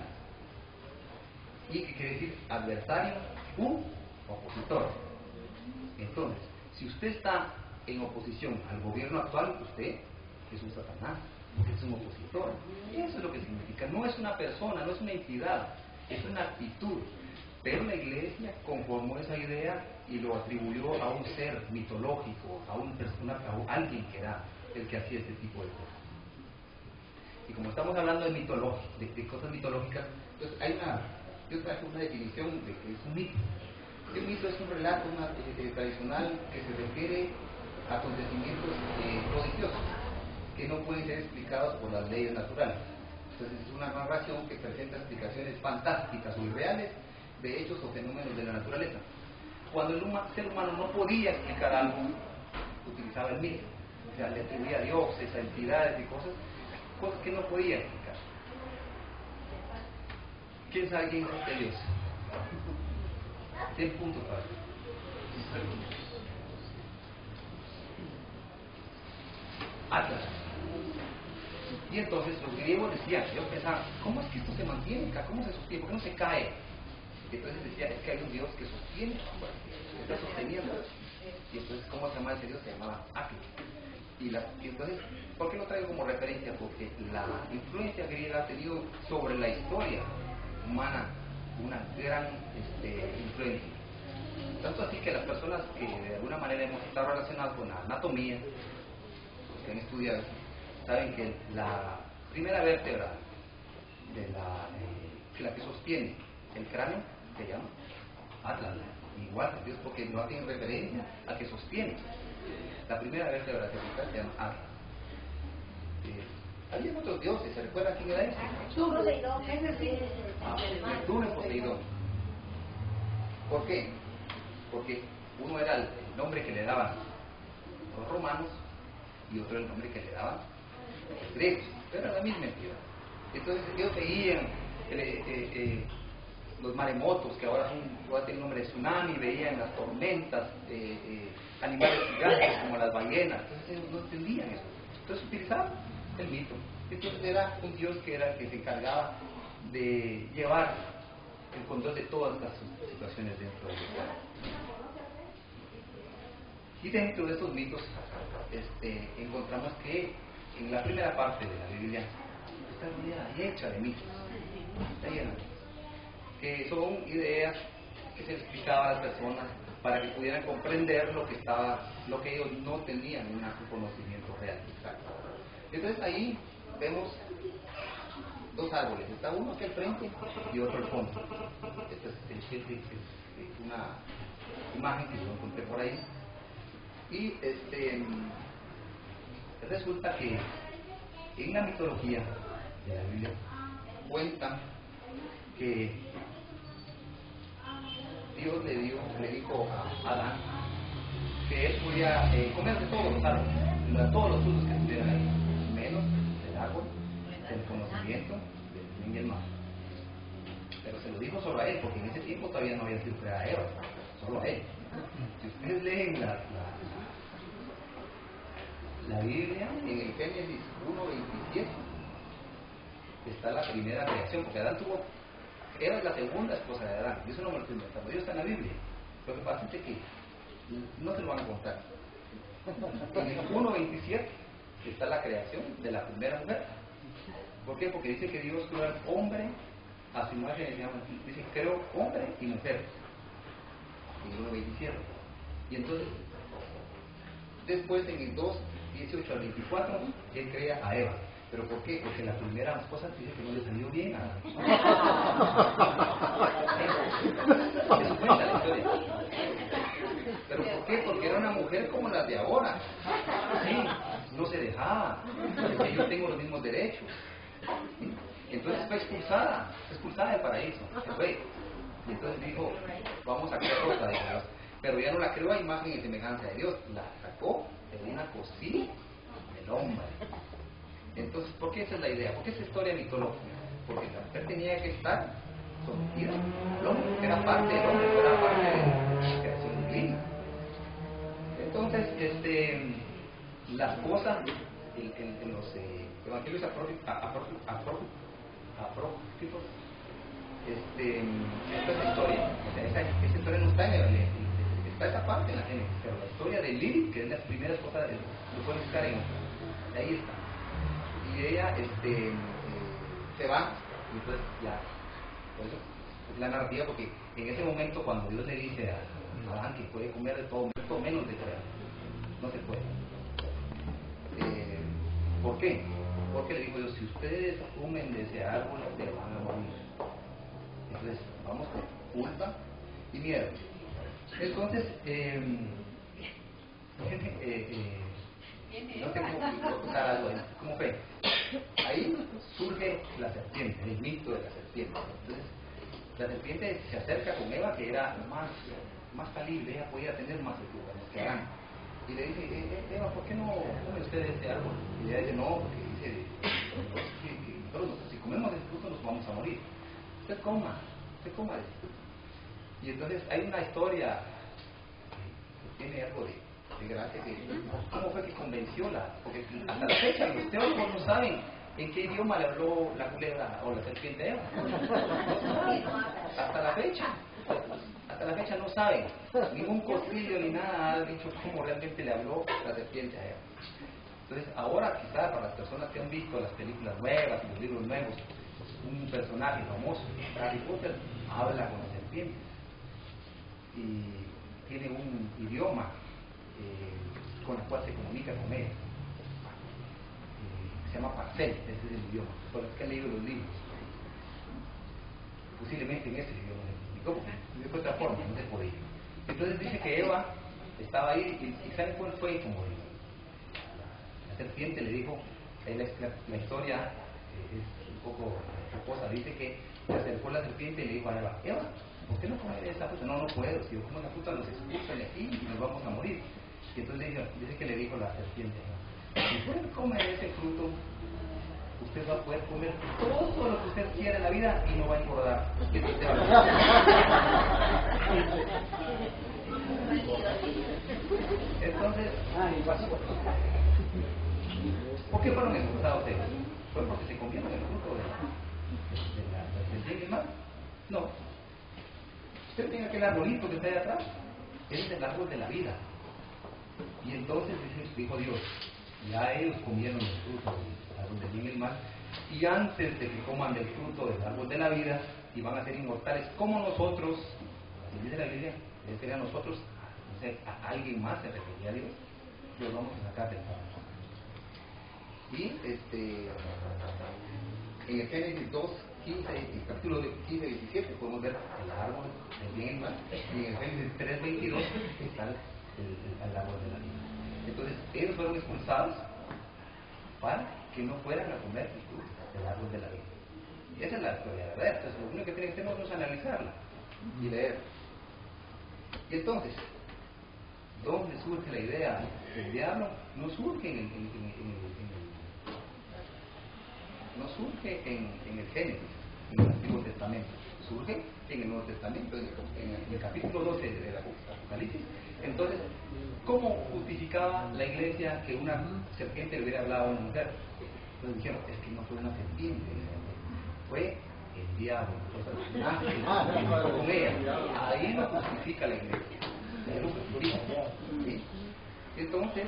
y que quiere decir adversario u opositor. Entonces, si usted está en oposición al gobierno actual, usted es un Satanás, porque es un opositor. Eso es lo que significa. No es una persona, no es una entidad, es una actitud. Pero la iglesia conformó esa idea y lo atribuyó a un ser mitológico, a alguien que era el que hacía este tipo de cosas. Y como estamos hablando de cosas mitológicas, entonces yo traje una definición de que es un mito. Un mito es un relato tradicional que se refiere a acontecimientos prodigiosos que no pueden ser explicados por las leyes naturales. Entonces es una narración que presenta explicaciones fantásticas o irreales de hechos o fenómenos de la naturaleza. Cuando el ser humano no podía explicar algo, utilizaba el mito. O sea, le atribuía a dioses, a entidades y cosas que no podía explicar. ¿Quién sabe quién es este Dios? 100 puntos para ti. Atlas. Y entonces los griegos decían, ellos pensaban, ¿cómo es que esto se mantiene acá? ¿Cómo se sostiene? ¿Por qué no se cae? Y entonces decía, es que hay un Dios que sostiene, está sosteniendo. Y entonces, ¿cómo se llama ese Dios? Se llamaba Atlas. Y entonces, ¿por qué lo traigo como referencia? Porque la influencia griega ha tenido sobre la historia humana una gran influencia. Tanto así que las personas que de alguna manera hemos estado relacionados con la anatomía, que han estudiado, saben que la primera vértebra de la que sostiene el cráneo se llama Atlas. Igual, Dios, porque no hacen referencia a que sostiene. La primera vértebra cervical se llama Atlas. Había otros dioses, ¿se recuerda quién era ese? Neptuno y Poseidón. ¿Por qué? Porque uno era el nombre que le daban los romanos y otro el nombre que le daban los griegos, pero era la misma entidad. Entonces ellos veían los maremotos, que ahora tienen el nombre de tsunami, veían las tormentas, animales gigantes como las ballenas. Entonces ellos no entendían eso. Entonces utilizaban el mito. Entonces era un dios que se encargaba de llevar el control de todas las situaciones dentro del lugar. Y dentro de estos mitos encontramos que en la primera parte de la Biblia está rodeada y hecha de mitos, está llena de mitos, que son ideas que se les explicaba a las personas para que pudieran comprender lo que ellos no tenían un conocimiento real. Exacto. Entonces ahí vemos dos árboles, está uno aquí al frente y otro al fondo. Esta es una imagen que yo encontré por ahí. Y resulta que en la mitología de la Biblia cuentan que Dios le dijo a Adán que él podía comer de todos los árboles, de todos los frutos que estuvieran ahí, menos del árbol del conocimiento del bien y el mal. Pero se lo dijo solo a él, porque en ese tiempo todavía no había sido creada Eva, solo a él. Si ustedes leen la Biblia, en el Génesis 1:27 está la primera creación, porque Adán Eva es la segunda esposa de Adán, y eso no me lo estoy inventando, Dios está en la Biblia. Lo que pasa es que no se lo van a contar. En el 1:27 está la creación de la primera mujer. ¿Por qué? Porque dice que Dios creó al hombre a su imagen, dice creó hombre y mujer. En el 1:27. Y entonces, después en el 2:18 al 24, él crea a Eva. ¿Pero por qué? Porque la primera esposa dice que no le salió bien a Adán. Eso cuenta la historia. ¿Pero por qué? Porque era una mujer como las de ahora. Sí, no se dejaba. Porque yo tengo los mismos derechos. Entonces fue expulsada del paraíso. Se fue. Y entonces dijo, vamos a crear otra de Dios. Pero ya no la creó a imagen y semejanza de Dios. La sacó de una cosilla del hombre. Entonces, ¿por qué esa es la idea? ¿Por qué esa historia mitológica? Porque la mujer tenía que estar sometida al hombre, que era parte del hombre, que era parte de la creación divina. Entonces, las cosas en los evangelios apócrifos, esta historia, o sea, esa historia no está en el Evangelio, está esa parte en la Génesis, pero la historia de Lilith, que es la primera esposa de Dios, lo pueden buscar ahí está. Y ella se va, y entonces ya, por eso es la narrativa, porque en ese momento cuando Dios le dice a Adán que puede comer de todo menos de crear, no se puede. ¿Por qué? Porque le dijo Dios, si ustedes comen de ese árbol, se van a morir. Entonces, vamos con culpa y miedo. Entonces, no tengo que usar algo ahí, como fe. Ahí surge la serpiente, el mito de la serpiente. Entonces, la serpiente se acerca con Eva, que era más calibre, ella podía tener más altura, que Adán. Y le dice, Eva, ¿por qué no come usted de este árbol? Y ella dice, no, porque dice, nosotros si comemos de este fruto nos vamos a morir. Usted coma de esto. Y entonces hay una historia que tiene algo de gracia, que cómo fue que convenció porque hasta la fecha los teólogos no saben en qué idioma le habló la culebra o la serpiente a Eva. No saben, hasta la fecha no saben, ningún concilio ni nada ha dicho cómo realmente le habló la serpiente a Eva. Entonces ahora quizás para las personas que han visto las películas nuevas y los libros nuevos, un personaje famoso, Harry Potter, habla con la serpiente y tiene un idioma con el cual se comunica con ella. Se llama Parcel, ese es el idioma, por los que han leído los libros. Posiblemente en ese idioma se comunicó, porque de otra forma, no se podía. Entonces dice que Eva estaba ahí y ¿saben cuál fue como la serpiente le dijo? La historia es un poco jocosa, dice que se acercó la serpiente y le dijo a Eva, ¿por qué no comer esa fruta? No puedo, si yo como esa fruta nos expulsan de aquí y nos vamos a morir. Y entonces dice que le dijo la serpiente, Si usted come ese fruto, usted va a poder comer todo lo que usted quiera en la vida y no va a engordar. Eso usted va a Entonces, ¿por qué fueron expulsados ellos? ¿Fue porque se comieron el fruto del bien y el mal? No. Usted tiene aquel arbolito que está ahí atrás. Ese es el árbol de la vida. Y entonces dijo Dios, ya ellos comieron el fruto del árbol del bien y el mal, y antes de que coman del fruto del árbol de la vida, y van a ser inmortales como nosotros, así dice la Biblia, sería nosotros, no sé, a alguien más se refería a Dios, los vamos a sacar del pacto. Y en el Génesis 2, 15, en el capítulo 15, 17, podemos ver el árbol del bien y el mal, y en el Génesis 3, 22 está el árbol de la vida. Entonces, ellos fueron expulsados para que no fueran a comer el fruto del árbol de la vida. Y esa es la historia verdadera. Entonces, lo único que tiene que hacer nosotros es analizarla y leer. Y entonces, ¿dónde surge la idea del diablo? No surge en el Génesis, en el Antiguo Testamento, surge en el Nuevo Testamento, en el capítulo 12 del Apocalipsis. Entonces, ¿cómo justificaba la iglesia que una serpiente le hubiera hablado a una mujer? Entonces dijeron, es que no fue una serpiente, fue el diablo. Entonces, nace con ella. Ahí lo justifica la iglesia. Ahí lo justifica. ¿Sí? Entonces,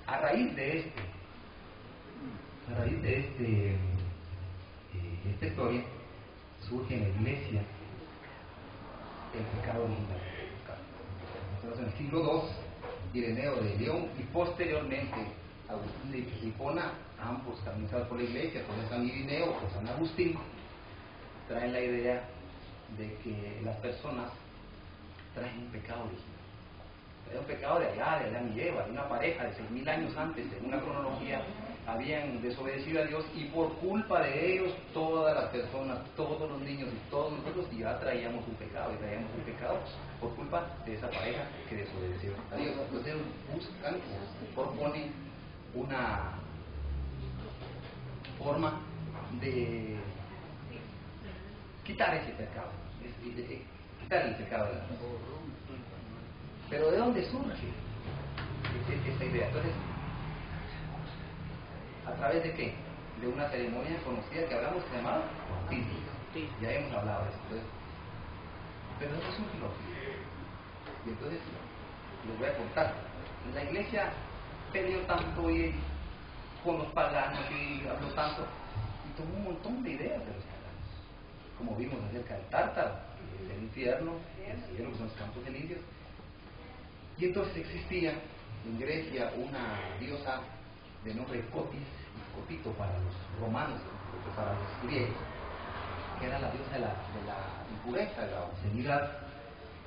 a raíz de esta historia, surge en la iglesia el pecado original. En el siglo II, Ireneo de León y posteriormente Agustín de Hipona, ambos canonizados por la iglesia, como San Ireneo o San Agustín, traen la idea de que las personas traen un pecado original. Era un pecado de Adán y Eva, de una pareja de 6.000 años antes, según la cronología, habían desobedecido a Dios y por culpa de ellos todas las personas, todos los niños y todos nosotros ya traíamos un pecado, y traíamos un pecado por culpa de esa pareja que desobedeció a Dios. Entonces ellos buscan, proponen una forma de quitar ese pecado, quitar el pecado de la vida. Pero ¿de dónde surge esta idea? Entonces, ¿a través de qué? De una ceremonia conocida que hablamos llamada bautismo. Ya hemos hablado de esto. Pero ¿de dónde surge el bautismo? Y entonces, les voy a contar. La iglesia peleó tanto y con los paganos y habló tanto y tomó un montón de ideas de los paganos. Como vimos acerca del Tártaro, del infierno, el cielo, que son los campos elíseos. Y entonces existía en Grecia una diosa de nombre Cotis, Cotito para los romanos, para los griegos, que era la diosa de la impureza, de la obscenidad.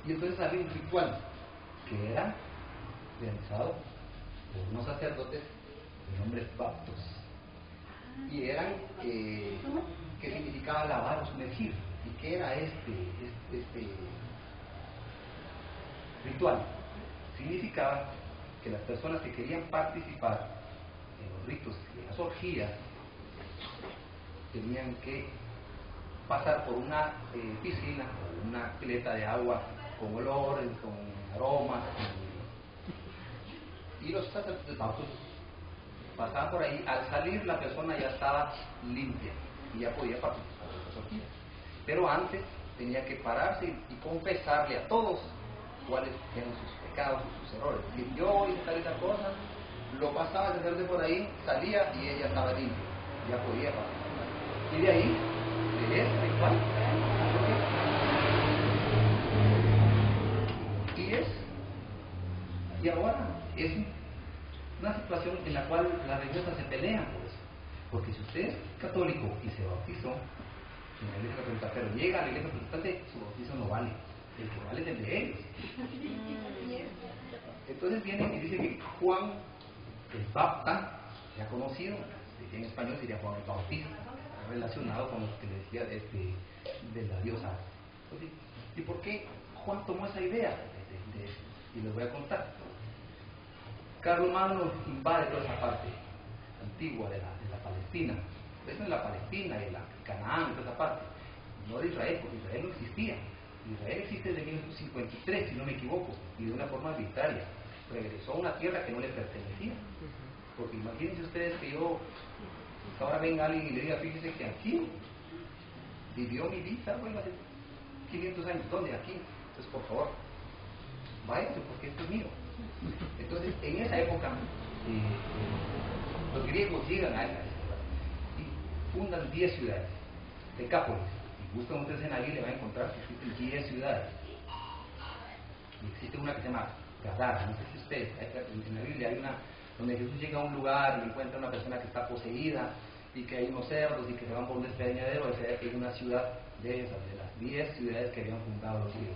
Y entonces había un ritual que era realizado por unos sacerdotes de nombres baptos. Y eran, que significaba lavar o sumergir. ¿Y qué era este ritual? Significaba que las personas que querían participar en los ritos y en las orgías tenían que pasar por una piscina o una pileta de agua con olores, con aromas, y los sacerdotes pasaban por ahí. Al salir la persona ya estaba limpia y ya podía participar de las orgías, pero antes tenía que pararse y confesarle a todos cuáles eran sus pecados y sus errores. Si yo hice tal y tal cosa, lo pasaba el sacerdote por ahí, salía y ella estaba limpia, ya podía participar. Y de ahí, de ese ritual, y ahora es una situación en la cual las religiosas se pelean por eso. Porque si usted es católico y se bautizó en la iglesia católica, pero llega a la iglesia protestante, su bautizo no vale. El que vale es el de ellos. Entonces viene y dice que Juan el Bapta, ya conocido, en español sería Juan el Bautista, relacionado con lo que le decía de la diosa. Entonces, ¿y por qué Juan tomó esa idea? Y les voy a contar. Carlomagno invade toda esa parte antigua de la Palestina. Eso es la Palestina y la Canaán, toda esa parte. No de Israel, porque Israel no existía. Israel existe desde 1953, si no me equivoco, y de una forma arbitraria. Regresó a una tierra que no le pertenecía. Porque imagínense ustedes que ahora venga alguien y le diga, fíjese que aquí vivió mi bisabuelo hace 500 años. ¿Dónde? Aquí. Entonces, por favor, váyanse porque esto es mío. Entonces, en esa época, los griegos llegan a esa ciudad y fundan 10 ciudades, Decápolis. Y buscan ustedes en la Biblia, van a encontrar que existen 10 ciudades. Y existe una que se llama Gadara. No sé si ustedes, en la Biblia hay una donde Jesús llega a un lugar y encuentra a una persona que está poseída y que hay unos cerdos y que se van por un despeñadero. Esa es una ciudad de esas, de las 10 ciudades que habían fundado los griegos.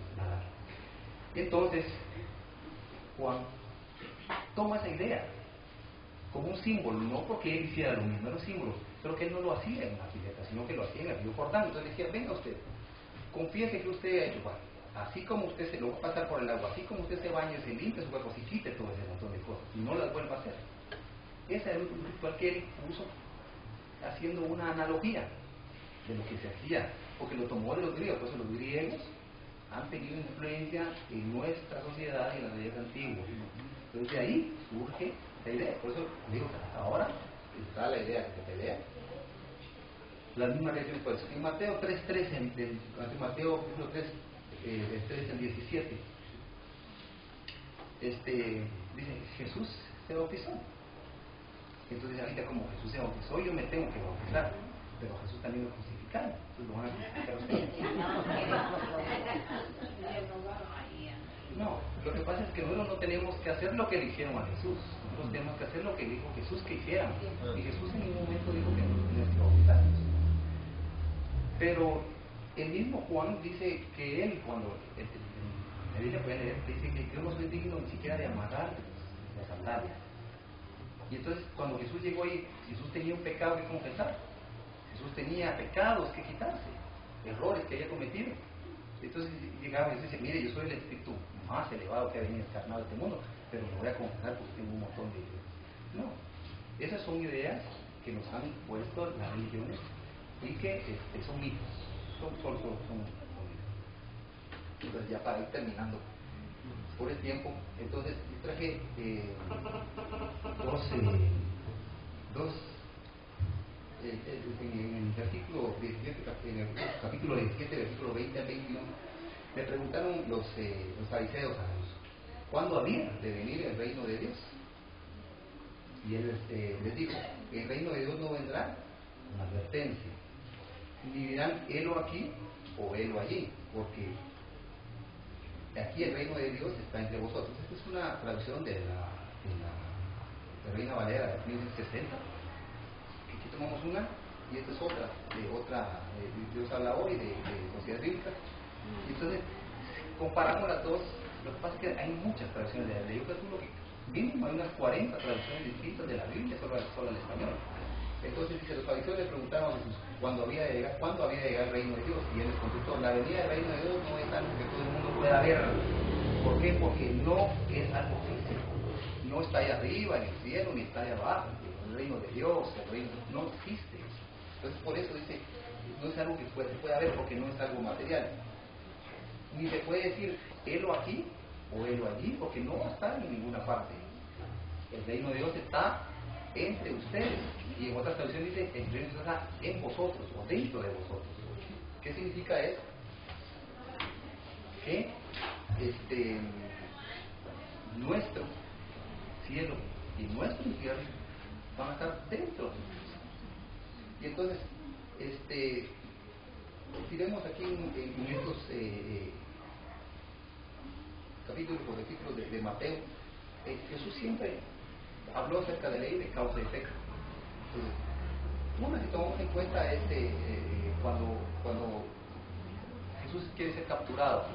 Y entonces Juan toma esa idea como un símbolo, no porque él hiciera lo mismo, era un símbolo, pero que él no lo hacía en una pileta, sino que lo hacía en el río Jordán. Entonces decía, venga usted, confiese que usted ha hecho igual. Así como usted se lo va a pasar por el agua, así como usted se baña y se limpia su cuerpo, así quite todo ese montón de cosas y no las vuelva a hacer. Ese era un ritual que él puso haciendo una analogía de lo que se hacía, porque lo tomó de los griegos. Por eso los griegos han tenido influencia en nuestra sociedad y en las leyes antiguas. Entonces de ahí surge la idea. Por eso digo que hasta ahora está la idea que se pelea. Las mismas reacciones, pues en Mateo 3.3, en Mateo 3, del 3 al 17, dice, Jesús se bautizó. Entonces ahorita como Jesús se bautizó, yo me tengo que bautizar, pero Jesús también lo crucificaron, entonces lo van a crucificar ustedes. No, lo que pasa es que nosotros no tenemos que hacer lo que le hicieron a Jesús, nosotros tenemos que hacer lo que dijo Jesús que hiciéramos, y Jesús en ningún momento dijo que nos teníamos que bautizar. Pero el mismo Juan dice que él, cuando la Biblia puede leer, dice que yo no soy digno ni siquiera de amarrar las sandalias. Y entonces cuando Jesús llegó ahí, Jesús tenía un pecado que confesar, Jesús tenía pecados que quitarse, errores que había cometido. Entonces llegaba y dice, mire, yo soy el espíritu más elevado que ha venido encarnado a este mundo, pero lo voy a confesar porque tengo un montón de ideas. No, esas son ideas que nos han puesto las religiones y que son mitos, son mitos. Entonces ya para ir terminando por el tiempo, entonces yo traje en el versículo 17, en el capítulo 17, versículo 20 al 21, le preguntaron los fariseos a Jesús, ¿cuándo había de venir el reino de Dios? Y él les dijo, el reino de Dios no vendrá con advertencia, ni dirán, helo aquí o helo allí, porque aquí el reino de Dios está entre vosotros. Esta es una traducción de la Reina Valera de 1960. Aquí tomamos una y esta es otra, Dios habla hoy de sociedad bíblica. Y entonces comparamos las dos. Lo que pasa es que hay muchas traducciones de la Biblia. Yo calculo que mínimo hay unas 40 traducciones distintas de la Biblia solo al español. Entonces dice, los fariseos le preguntaron a Jesús ¿cuándo había de llegar el reino de Dios? Y él les contestó, la venida del reino de Dios no es algo que todo el mundo pueda ver. ¿Por qué? Porque no es algo físico, no está allá arriba en el cielo, ni está allá abajo. El reino de Dios, el reino no existe. Entonces por eso dice, no es algo que se pueda ver porque no es algo material. Ni se puede decir, helo aquí o helo allí, porque no va a estar en ninguna parte. El reino de Dios está entre ustedes, y en otra traducción dice, el reino de Dios está en vosotros o dentro de vosotros. ¿Qué significa eso? Que nuestro cielo y nuestro infierno van a estar dentro. Y entonces, si vemos aquí en estos capítulos por versículos de Mateo, Jesús siempre habló acerca de ley de causa y efecto. Entonces, si tomamos en cuenta cuando Jesús quiere ser capturado,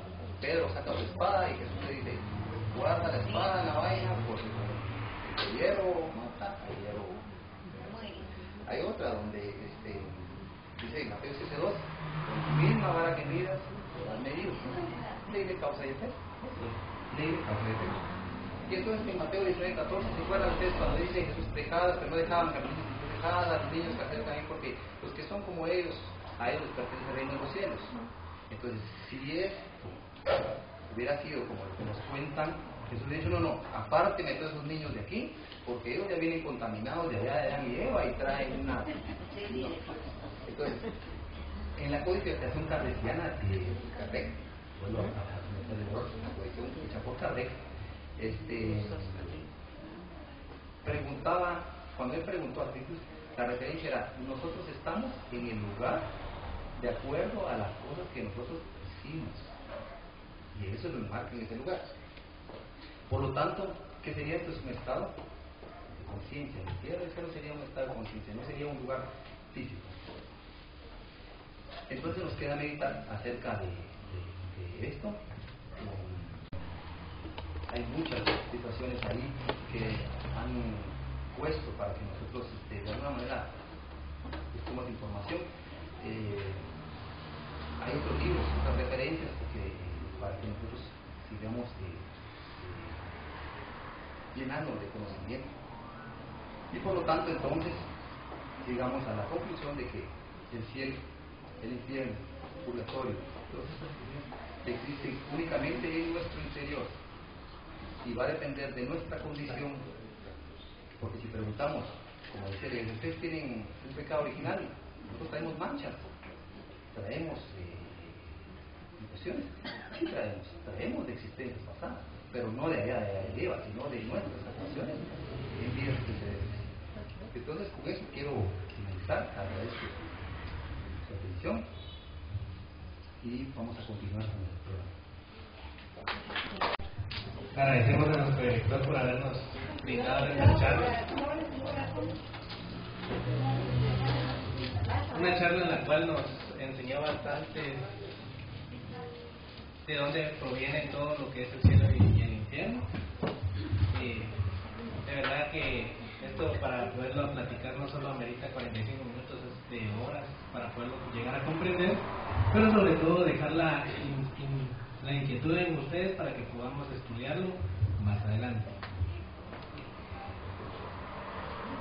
Pedro saca su espada y Jesús le dice, guarda la espada en la vaina porque el hierro mata, el hierro. Hay otra donde dice en Mateo 7:2, con la misma vara que miras, serás medido. Ley de causa y efecto. libre transgresión. Y entonces en Mateo 19:14 se acuerdan ustedes cuando dice Jesús pecadas, pero no dejaban que los niños dejadas, los niños que hacen también, porque los que son como ellos, a ellos les pertenece el reino de los cielos. Entonces, si hubiera sido como lo que nos cuentan, Jesús dice, no, apárteme todos esos niños de aquí, porque ellos ya vienen contaminados de allá de Adán y Eva y traen una... Entonces, en la codificación kardeciana de Kardec, bueno, la codificación hecha por Kardec, preguntaba, cuando él preguntó a Jesús, la referencia era, nosotros estamos en el lugar de acuerdo a las cosas que nosotros hicimos, y eso lo enmarca en ese lugar. Por lo tanto, ¿qué sería esto? Es un estado de conciencia. El cielo del cielo sería un estado de conciencia, no sería un lugar físico. Entonces nos queda meditar acerca de esto. Hay muchas situaciones ahí que han puesto para que nosotros de alguna manera busquemos información. Hay otros libros, otras referencias para que nosotros sigamos llenando de conocimiento. Y por lo tanto, entonces, llegamos a la conclusión de que el cielo, el infierno, el purgatorio, todas estas cosas existen únicamente en nuestro interior y va a depender de nuestra condición, porque si preguntamos, como dice, ustedes tienen un pecado original, nosotros traemos manchas, traemos impresiones, sí traemos de existencias pasadas, pero no de allá de Eva, sino de nuestras actuaciones en vidas precedentes. Entonces, con eso quiero finalizar. Agradezco su atención y vamos a continuar con el programa. Agradecemos a nuestro director por habernos brindado esta charla. Una charla en la cual nos enseñó bastante de dónde proviene todo lo que es el cielo y el infierno. De verdad que esto, para poderlo platicar, no solo amerita 45 minutos, es de horas para poderlo llegar a comprender, pero sobre todo dejar la inquietud en ustedes para que podamos estudiarlo más adelante.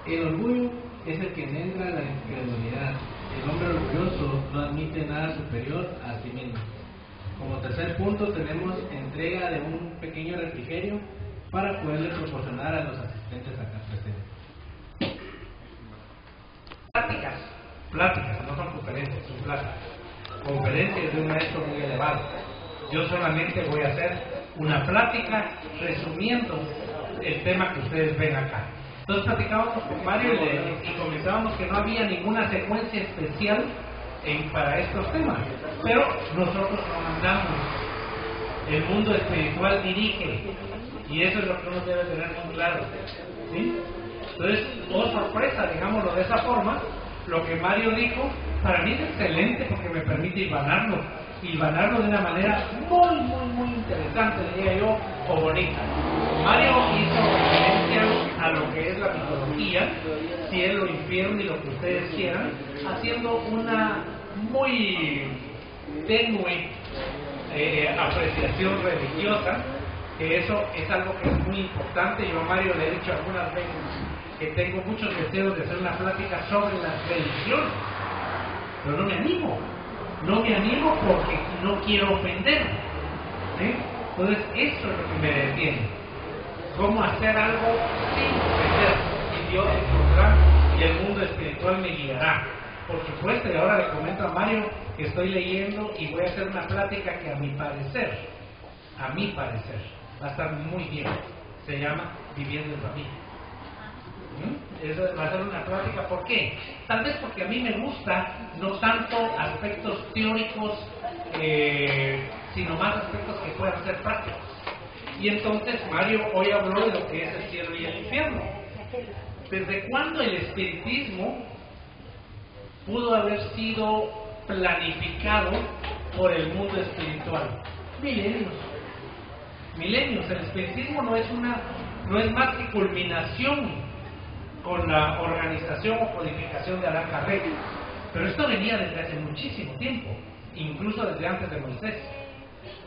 El orgullo es el que engendra la incredulidad. El hombre orgulloso no admite nada superior a sí mismo. Como tercer punto tenemos entrega de un pequeño refrigerio para poderle proporcionar a los asistentes acá presentes. Pláticas, no son conferencias, son pláticas. Conferencias de un maestro muy elevado. Yo solamente voy a hacer una plática resumiendo el tema que ustedes ven acá. Entonces platicábamos con Mario y comentábamos que no había ninguna secuencia especial para estos temas, pero nosotros comandamos. El mundo espiritual dirige, y eso es lo que uno debe tener muy claro, ¿sí? Entonces, oh sorpresa, digámoslo de esa forma, lo que Mario dijo para mí es excelente porque me permite hilvanarlo de una manera muy interesante, diría yo, o bonita. Mario hizo referencia a lo que es la mitología, cielo, infierno y lo que ustedes quieran, haciendo una muy tenue apreciación religiosa, que eso es algo que es muy importante. Yo a Mario le he dicho algunas veces que tengo muchos deseos de hacer una plática sobre la religión, pero no me animo porque no quiero ofender, ¿sí? Entonces eso es lo que me detiene, cómo hacer algo sin ofender, y Dios encontrará y el mundo espiritual me guiará. Por supuesto, y ahora le comento a Mario que estoy leyendo y voy a hacer una plática que a mi parecer, va a estar muy bien. Se llama Viviendo en Familia. Eso va a ser una plática, ¿por qué? Tal vez porque a mí me gusta no tanto aspectos teóricos, sino más aspectos que puedan ser prácticos. Y entonces Mario hoy habló de lo que es el cielo y el infierno. ¿Desde cuándo el espiritismo pudo haber sido planificado por el mundo espiritual? Milenios. El espiritismo no es más que culminación con la organización o codificación de Allan Kardec, pero esto venía desde hace muchísimo tiempo, incluso desde antes de Moisés.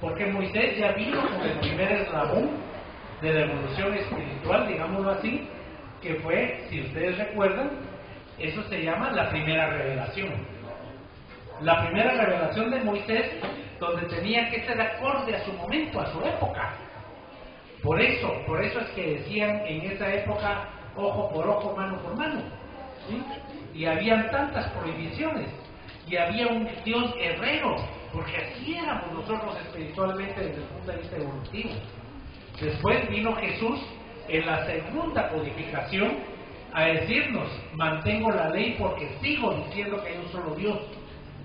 Porque Moisés ya vino con el primer eslabón de la evolución espiritual, digámoslo así, que fue, si ustedes recuerdan, eso se llama la primera revelación. La primera revelación de Moisés, donde tenía que ser acorde a su momento, a su época. Por eso es que decían en esa época, ojo por ojo, mano por mano, ¿sí? Y habían tantas prohibiciones, y había un Dios guerrero, porque así éramos nosotros espiritualmente desde el punto de vista evolutivo. Después vino Jesús en la segunda codificación a decirnos, mantengo la ley porque sigo diciendo que hay un solo Dios,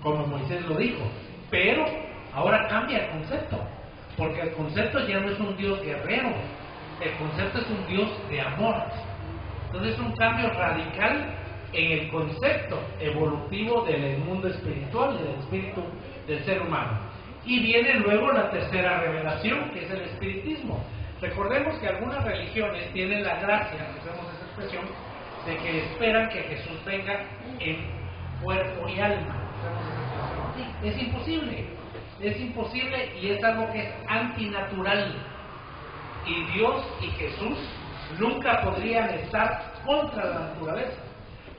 como Moisés lo dijo. Pero ahora cambia el concepto, porque el concepto ya no es un Dios guerrero, el concepto es un Dios de amor. Entonces es un cambio radical en el concepto evolutivo del mundo espiritual, del espíritu del ser humano. Y viene luego la tercera revelación, que es el espiritismo. Recordemos que algunas religiones tienen la gracia, usamos esa expresión, de que esperan que Jesús venga en cuerpo y alma. Es imposible y es algo que es antinatural. Y Dios y Jesús nunca podrían estar contra la naturaleza.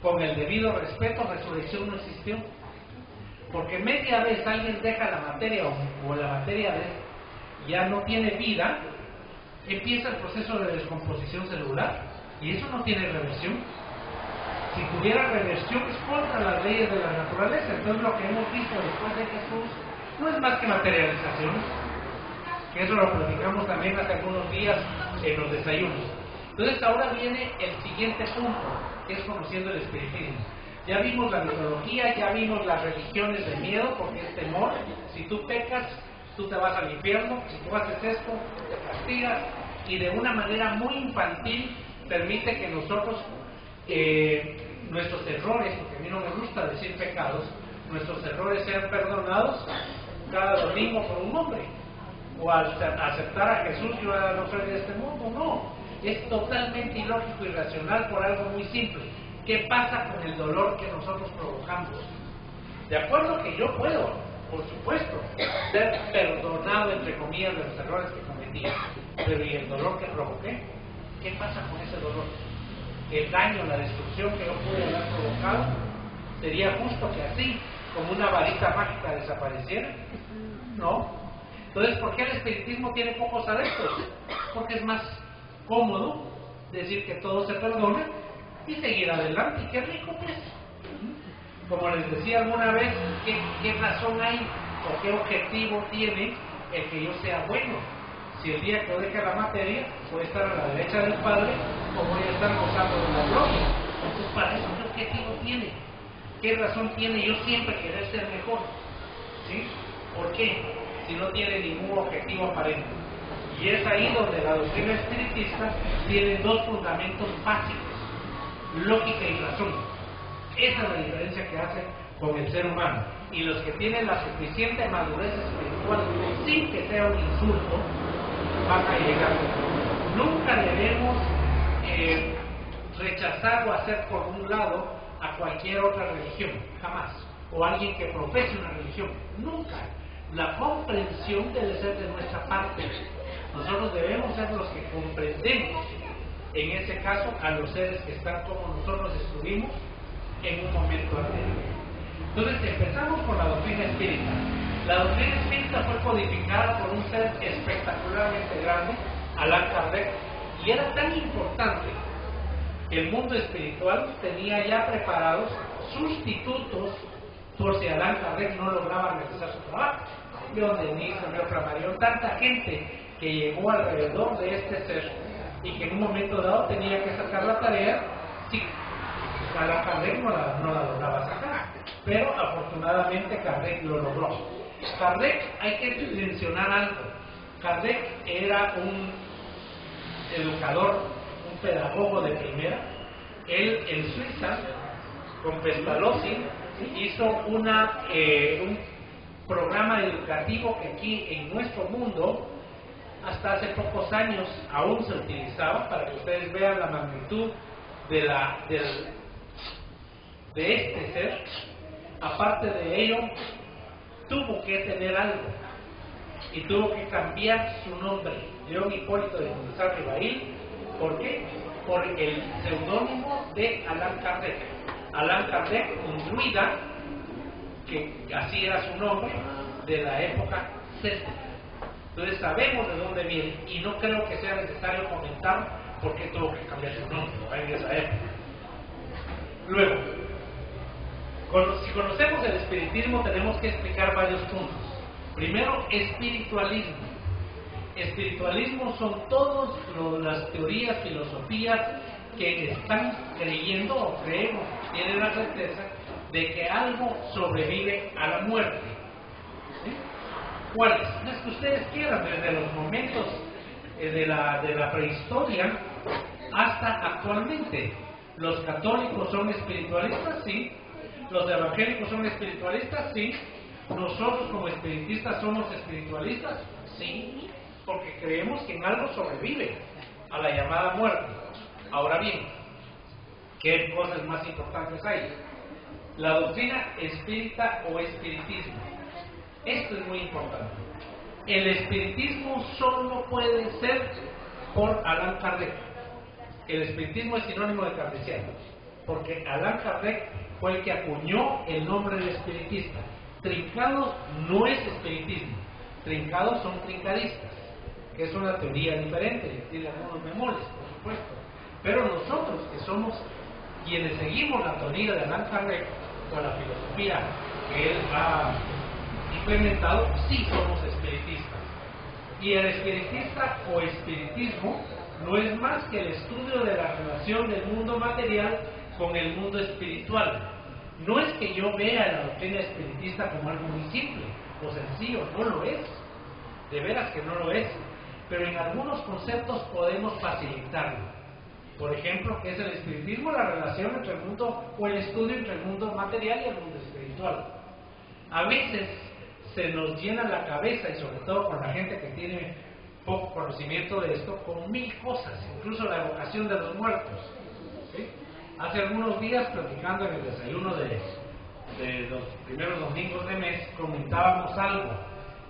Con el debido respeto, resurrección no existió. Porque media vez alguien deja la materia o la materia ya no tiene vida, empieza el proceso de descomposición celular y eso no tiene reversión. Si tuviera reversión es contra las leyes de la naturaleza. Entonces lo que hemos visto después de Jesús no es más que materialización, que eso lo platicamos también hace algunos días en los desayunos. Entonces ahora viene el siguiente punto, que es conociendo el espiritismo. Ya vimos la mitología, ya vimos las religiones de miedo, porque es temor. Si tú pecas, tú te vas al infierno. Si tú haces esto, te castigas. Y de una manera muy infantil permite que nosotros, nuestros errores, porque a mí no me gusta decir pecados, nuestros errores sean perdonados cada domingo por un hombre. O al aceptar a Jesús, yo no soy de este mundo. No, es totalmente ilógico y irracional por algo muy simple. ¿Qué pasa con el dolor que nosotros provocamos? De acuerdo que yo puedo, por supuesto, ser perdonado, entre comillas, de los errores que cometí, pero ¿y el dolor que provoqué? ¿Qué pasa con ese dolor? El daño, la destrucción que yo pude haber provocado, ¿sería justo que así, como una varita mágica, desapareciera? No. Entonces, ¿por qué el espiritismo tiene pocos adeptos? Porque es más cómodo decir que todo se perdona y seguir adelante. Y qué rico, pues. Como les decía alguna vez, ¿qué razón hay o qué objetivo tiene el que yo sea bueno? Si el día que yo deje la materia, voy a estar a la derecha del Padre o voy a estar gozando de la gloria. Entonces, para eso, ¿qué objetivo tiene? ¿Qué razón tiene yo siempre querer ser mejor? ¿Sí? ¿Por qué? Si no tiene ningún objetivo aparente. Y es ahí donde la doctrina espiritista tiene dos fundamentos básicos: lógica y razón. Esa es la diferencia que hace con el ser humano. Y los que tienen la suficiente madurez espiritual, sin que sea un insulto, van a llegar. Nunca debemos rechazar o hacer por un lado a cualquier otra religión, jamás. O alguien que profese una religión, nunca. La comprensión debe ser de nuestra parte. Nosotros debemos ser los que comprendemos, en ese caso, a los seres que están como nosotros estuvimos en un momento anterior. Entonces empezamos con la doctrina espírita. La doctrina espírita fue codificada por un ser espectacularmente grande, Allan Kardec, y era tan importante que el mundo espiritual tenía ya preparados sustitutos por si Allan Kardec no lograba realizar su trabajo. León Denis, León Flammarion, tanta gente que llegó alrededor de este ser y que en un momento dado tenía que sacar la tarea, sí, Allan Kardec no la lograba sacar, pero afortunadamente Kardec lo logró. Kardec, hay que mencionar algo. Kardec era un educador, un pedagogo de primera. Él en Suiza, con Pestalozzi, hizo un programa educativo que aquí en nuestro mundo hasta hace pocos años aún se utilizaba, para que ustedes vean la magnitud de este ser. Aparte de ello, tuvo que tener algo. y tuvo que cambiar su nombre, León Hipólito de González Ribail. ¿Por qué? Por el seudónimo de Allan Kardec. Allan Kardec, un druida, que así era su nombre, de la época celta. Entonces sabemos de dónde viene, y no creo que sea necesario comentar por qué tuvo que cambiar su nombre en esa época. Luego, si conocemos el espiritismo, tenemos que explicar varios puntos. Primero, espiritualismo. Espiritualismo son todas las teorías, filosofías que están creyendo o creemos, tienen la certeza de que algo sobrevive a la muerte. ¿Sí? ¿Cuáles? Las que ustedes quieran, desde los momentos de la prehistoria hasta actualmente. Los católicos son espiritualistas, sí. Los evangélicos son espiritualistas, sí. Nosotros como espiritistas somos espiritualistas, sí, porque creemos que en algo sobrevive a la llamada muerte. Ahora bien, ¿qué cosas más importantes hay? La doctrina espírita o espiritismo. Esto es muy importante. El espiritismo solo puede ser por Allan Kardec. El espiritismo es sinónimo de kardeciano, porque Allan Kardec fue el que acuñó el nombre de espiritista. Trincado no es espiritismo, trincados son trincadistas, que es una teoría diferente, tiene algunos bemoles, por supuesto. Pero nosotros, que somos quienes seguimos la teoría de Allan Kardec, con la filosofía que él ha implementado, sí somos espiritistas. Y el espiritista o espiritismo no es más que el estudio de la relación del mundo material con el mundo espiritual. No es que yo vea la doctrina espiritista como algo muy simple o sencillo, no lo es, de veras que no lo es, pero en algunos conceptos podemos facilitarlo. Por ejemplo, ¿qué es el espiritismo? La relación entre el mundo, o el estudio entre el mundo material y el mundo espiritual. A veces se nos llena la cabeza, y sobre todo con la gente que tiene poco conocimiento de esto, con mil cosas, incluso la evocación de los muertos. ¿Sí? Hace algunos días, platicando en el desayuno de los primeros domingos de mes, comentábamos algo.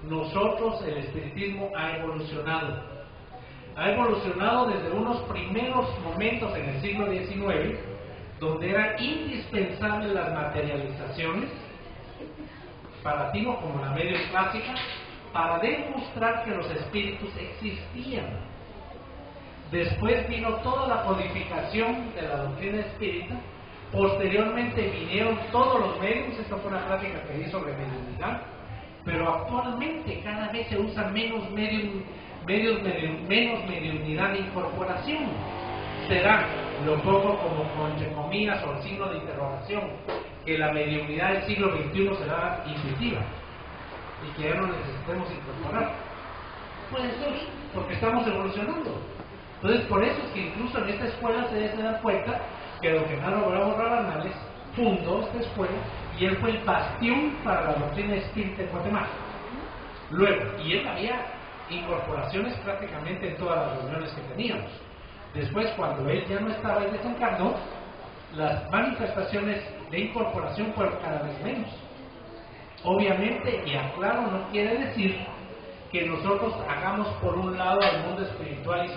Nosotros, el espiritismo ha evolucionado. Ha evolucionado desde unos primeros momentos en el siglo XIX, donde eran indispensables las materializaciones, para ti como la medio clásica, para demostrar que los espíritus existían. Después vino toda la codificación de la doctrina espírita. Posteriormente vinieron todos los medios. Esta fue una plática que di sobre mediunidad. Pero actualmente cada vez se usa menos mediunidad de incorporación. Será lo poco como entre comillas o el signo de interrogación, que la mediunidad del siglo XXI será intuitiva y que ya no necesitemos incorporar. Puede ser, porque estamos evolucionando. Entonces, por eso es que incluso en esta escuela se dan cuenta que don Genaro Bravo Rabanales fundó esta escuela y él fue el bastión para la doctrina espírita en Guatemala. Luego, y él había incorporaciones prácticamente en todas las reuniones que teníamos. Después, cuando él ya no estaba, él desencarnó, las manifestaciones de incorporación fueron cada vez menos. Obviamente, y aclaro, no quiere decir que nosotros hagamos por un lado al mundo espiritual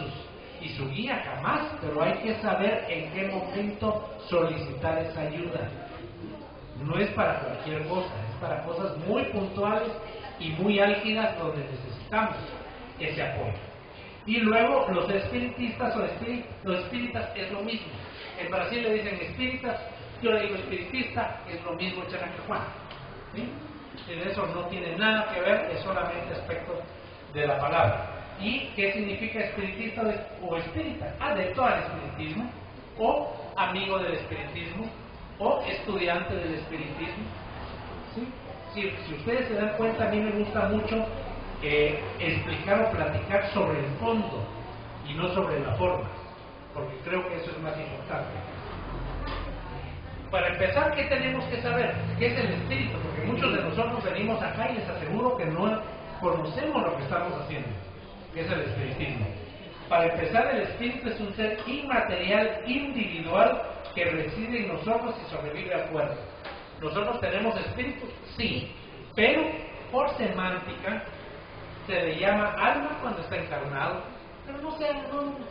y su guía, jamás, pero hay que saber en qué momento solicitar esa ayuda. No es para cualquier cosa, es para cosas muy puntuales y muy álgidas donde necesitamos ese apoyo. Y luego los espiritistas o los espíritas es lo mismo. En Brasil le dicen espíritas, yo le digo espiritista, es lo mismo Chanacajuán. ¿Sí? Eso no tiene nada que ver, es solamente aspectos de la palabra. ¿Y qué significa espiritista o espírita? Adepto al espiritismo, o amigo del espiritismo, o estudiante del espiritismo. ¿Sí? Si ustedes se dan cuenta, a mí me gusta mucho explicar o platicar sobre el fondo y no sobre la forma, porque creo que eso es más importante. Para empezar, ¿qué tenemos que saber? ¿Qué es el espíritu? Porque muchos de nosotros venimos acá y les aseguro que no conocemos lo que estamos haciendo, que es el espiritismo. Para empezar, el espíritu es un ser inmaterial, individual, que reside en nosotros y sobrevive al cuerpo. ¿Nosotros tenemos espíritu? Sí, pero por semántica se le llama alma cuando está encarnado. Pero no sé,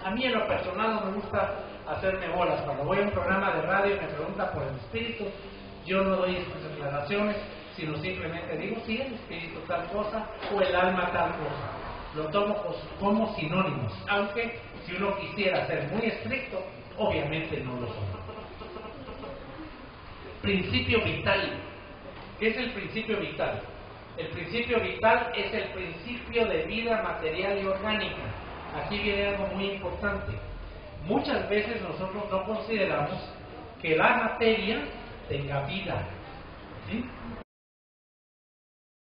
a mí en lo personal no me gusta hacerme bolas. Cuando voy a un programa de radio y me preguntan por el espíritu, yo no doy estas declaraciones, sino simplemente digo, sí, el espíritu tal cosa o el alma tal cosa. Lo tomo como sinónimos, aunque si uno quisiera ser muy estricto, obviamente no lo son. Principio vital. ¿Qué es el principio vital? El principio vital es el principio de vida material y orgánica. Aquí viene algo muy importante. Muchas veces nosotros no consideramos que la materia tenga vida, ¿sí?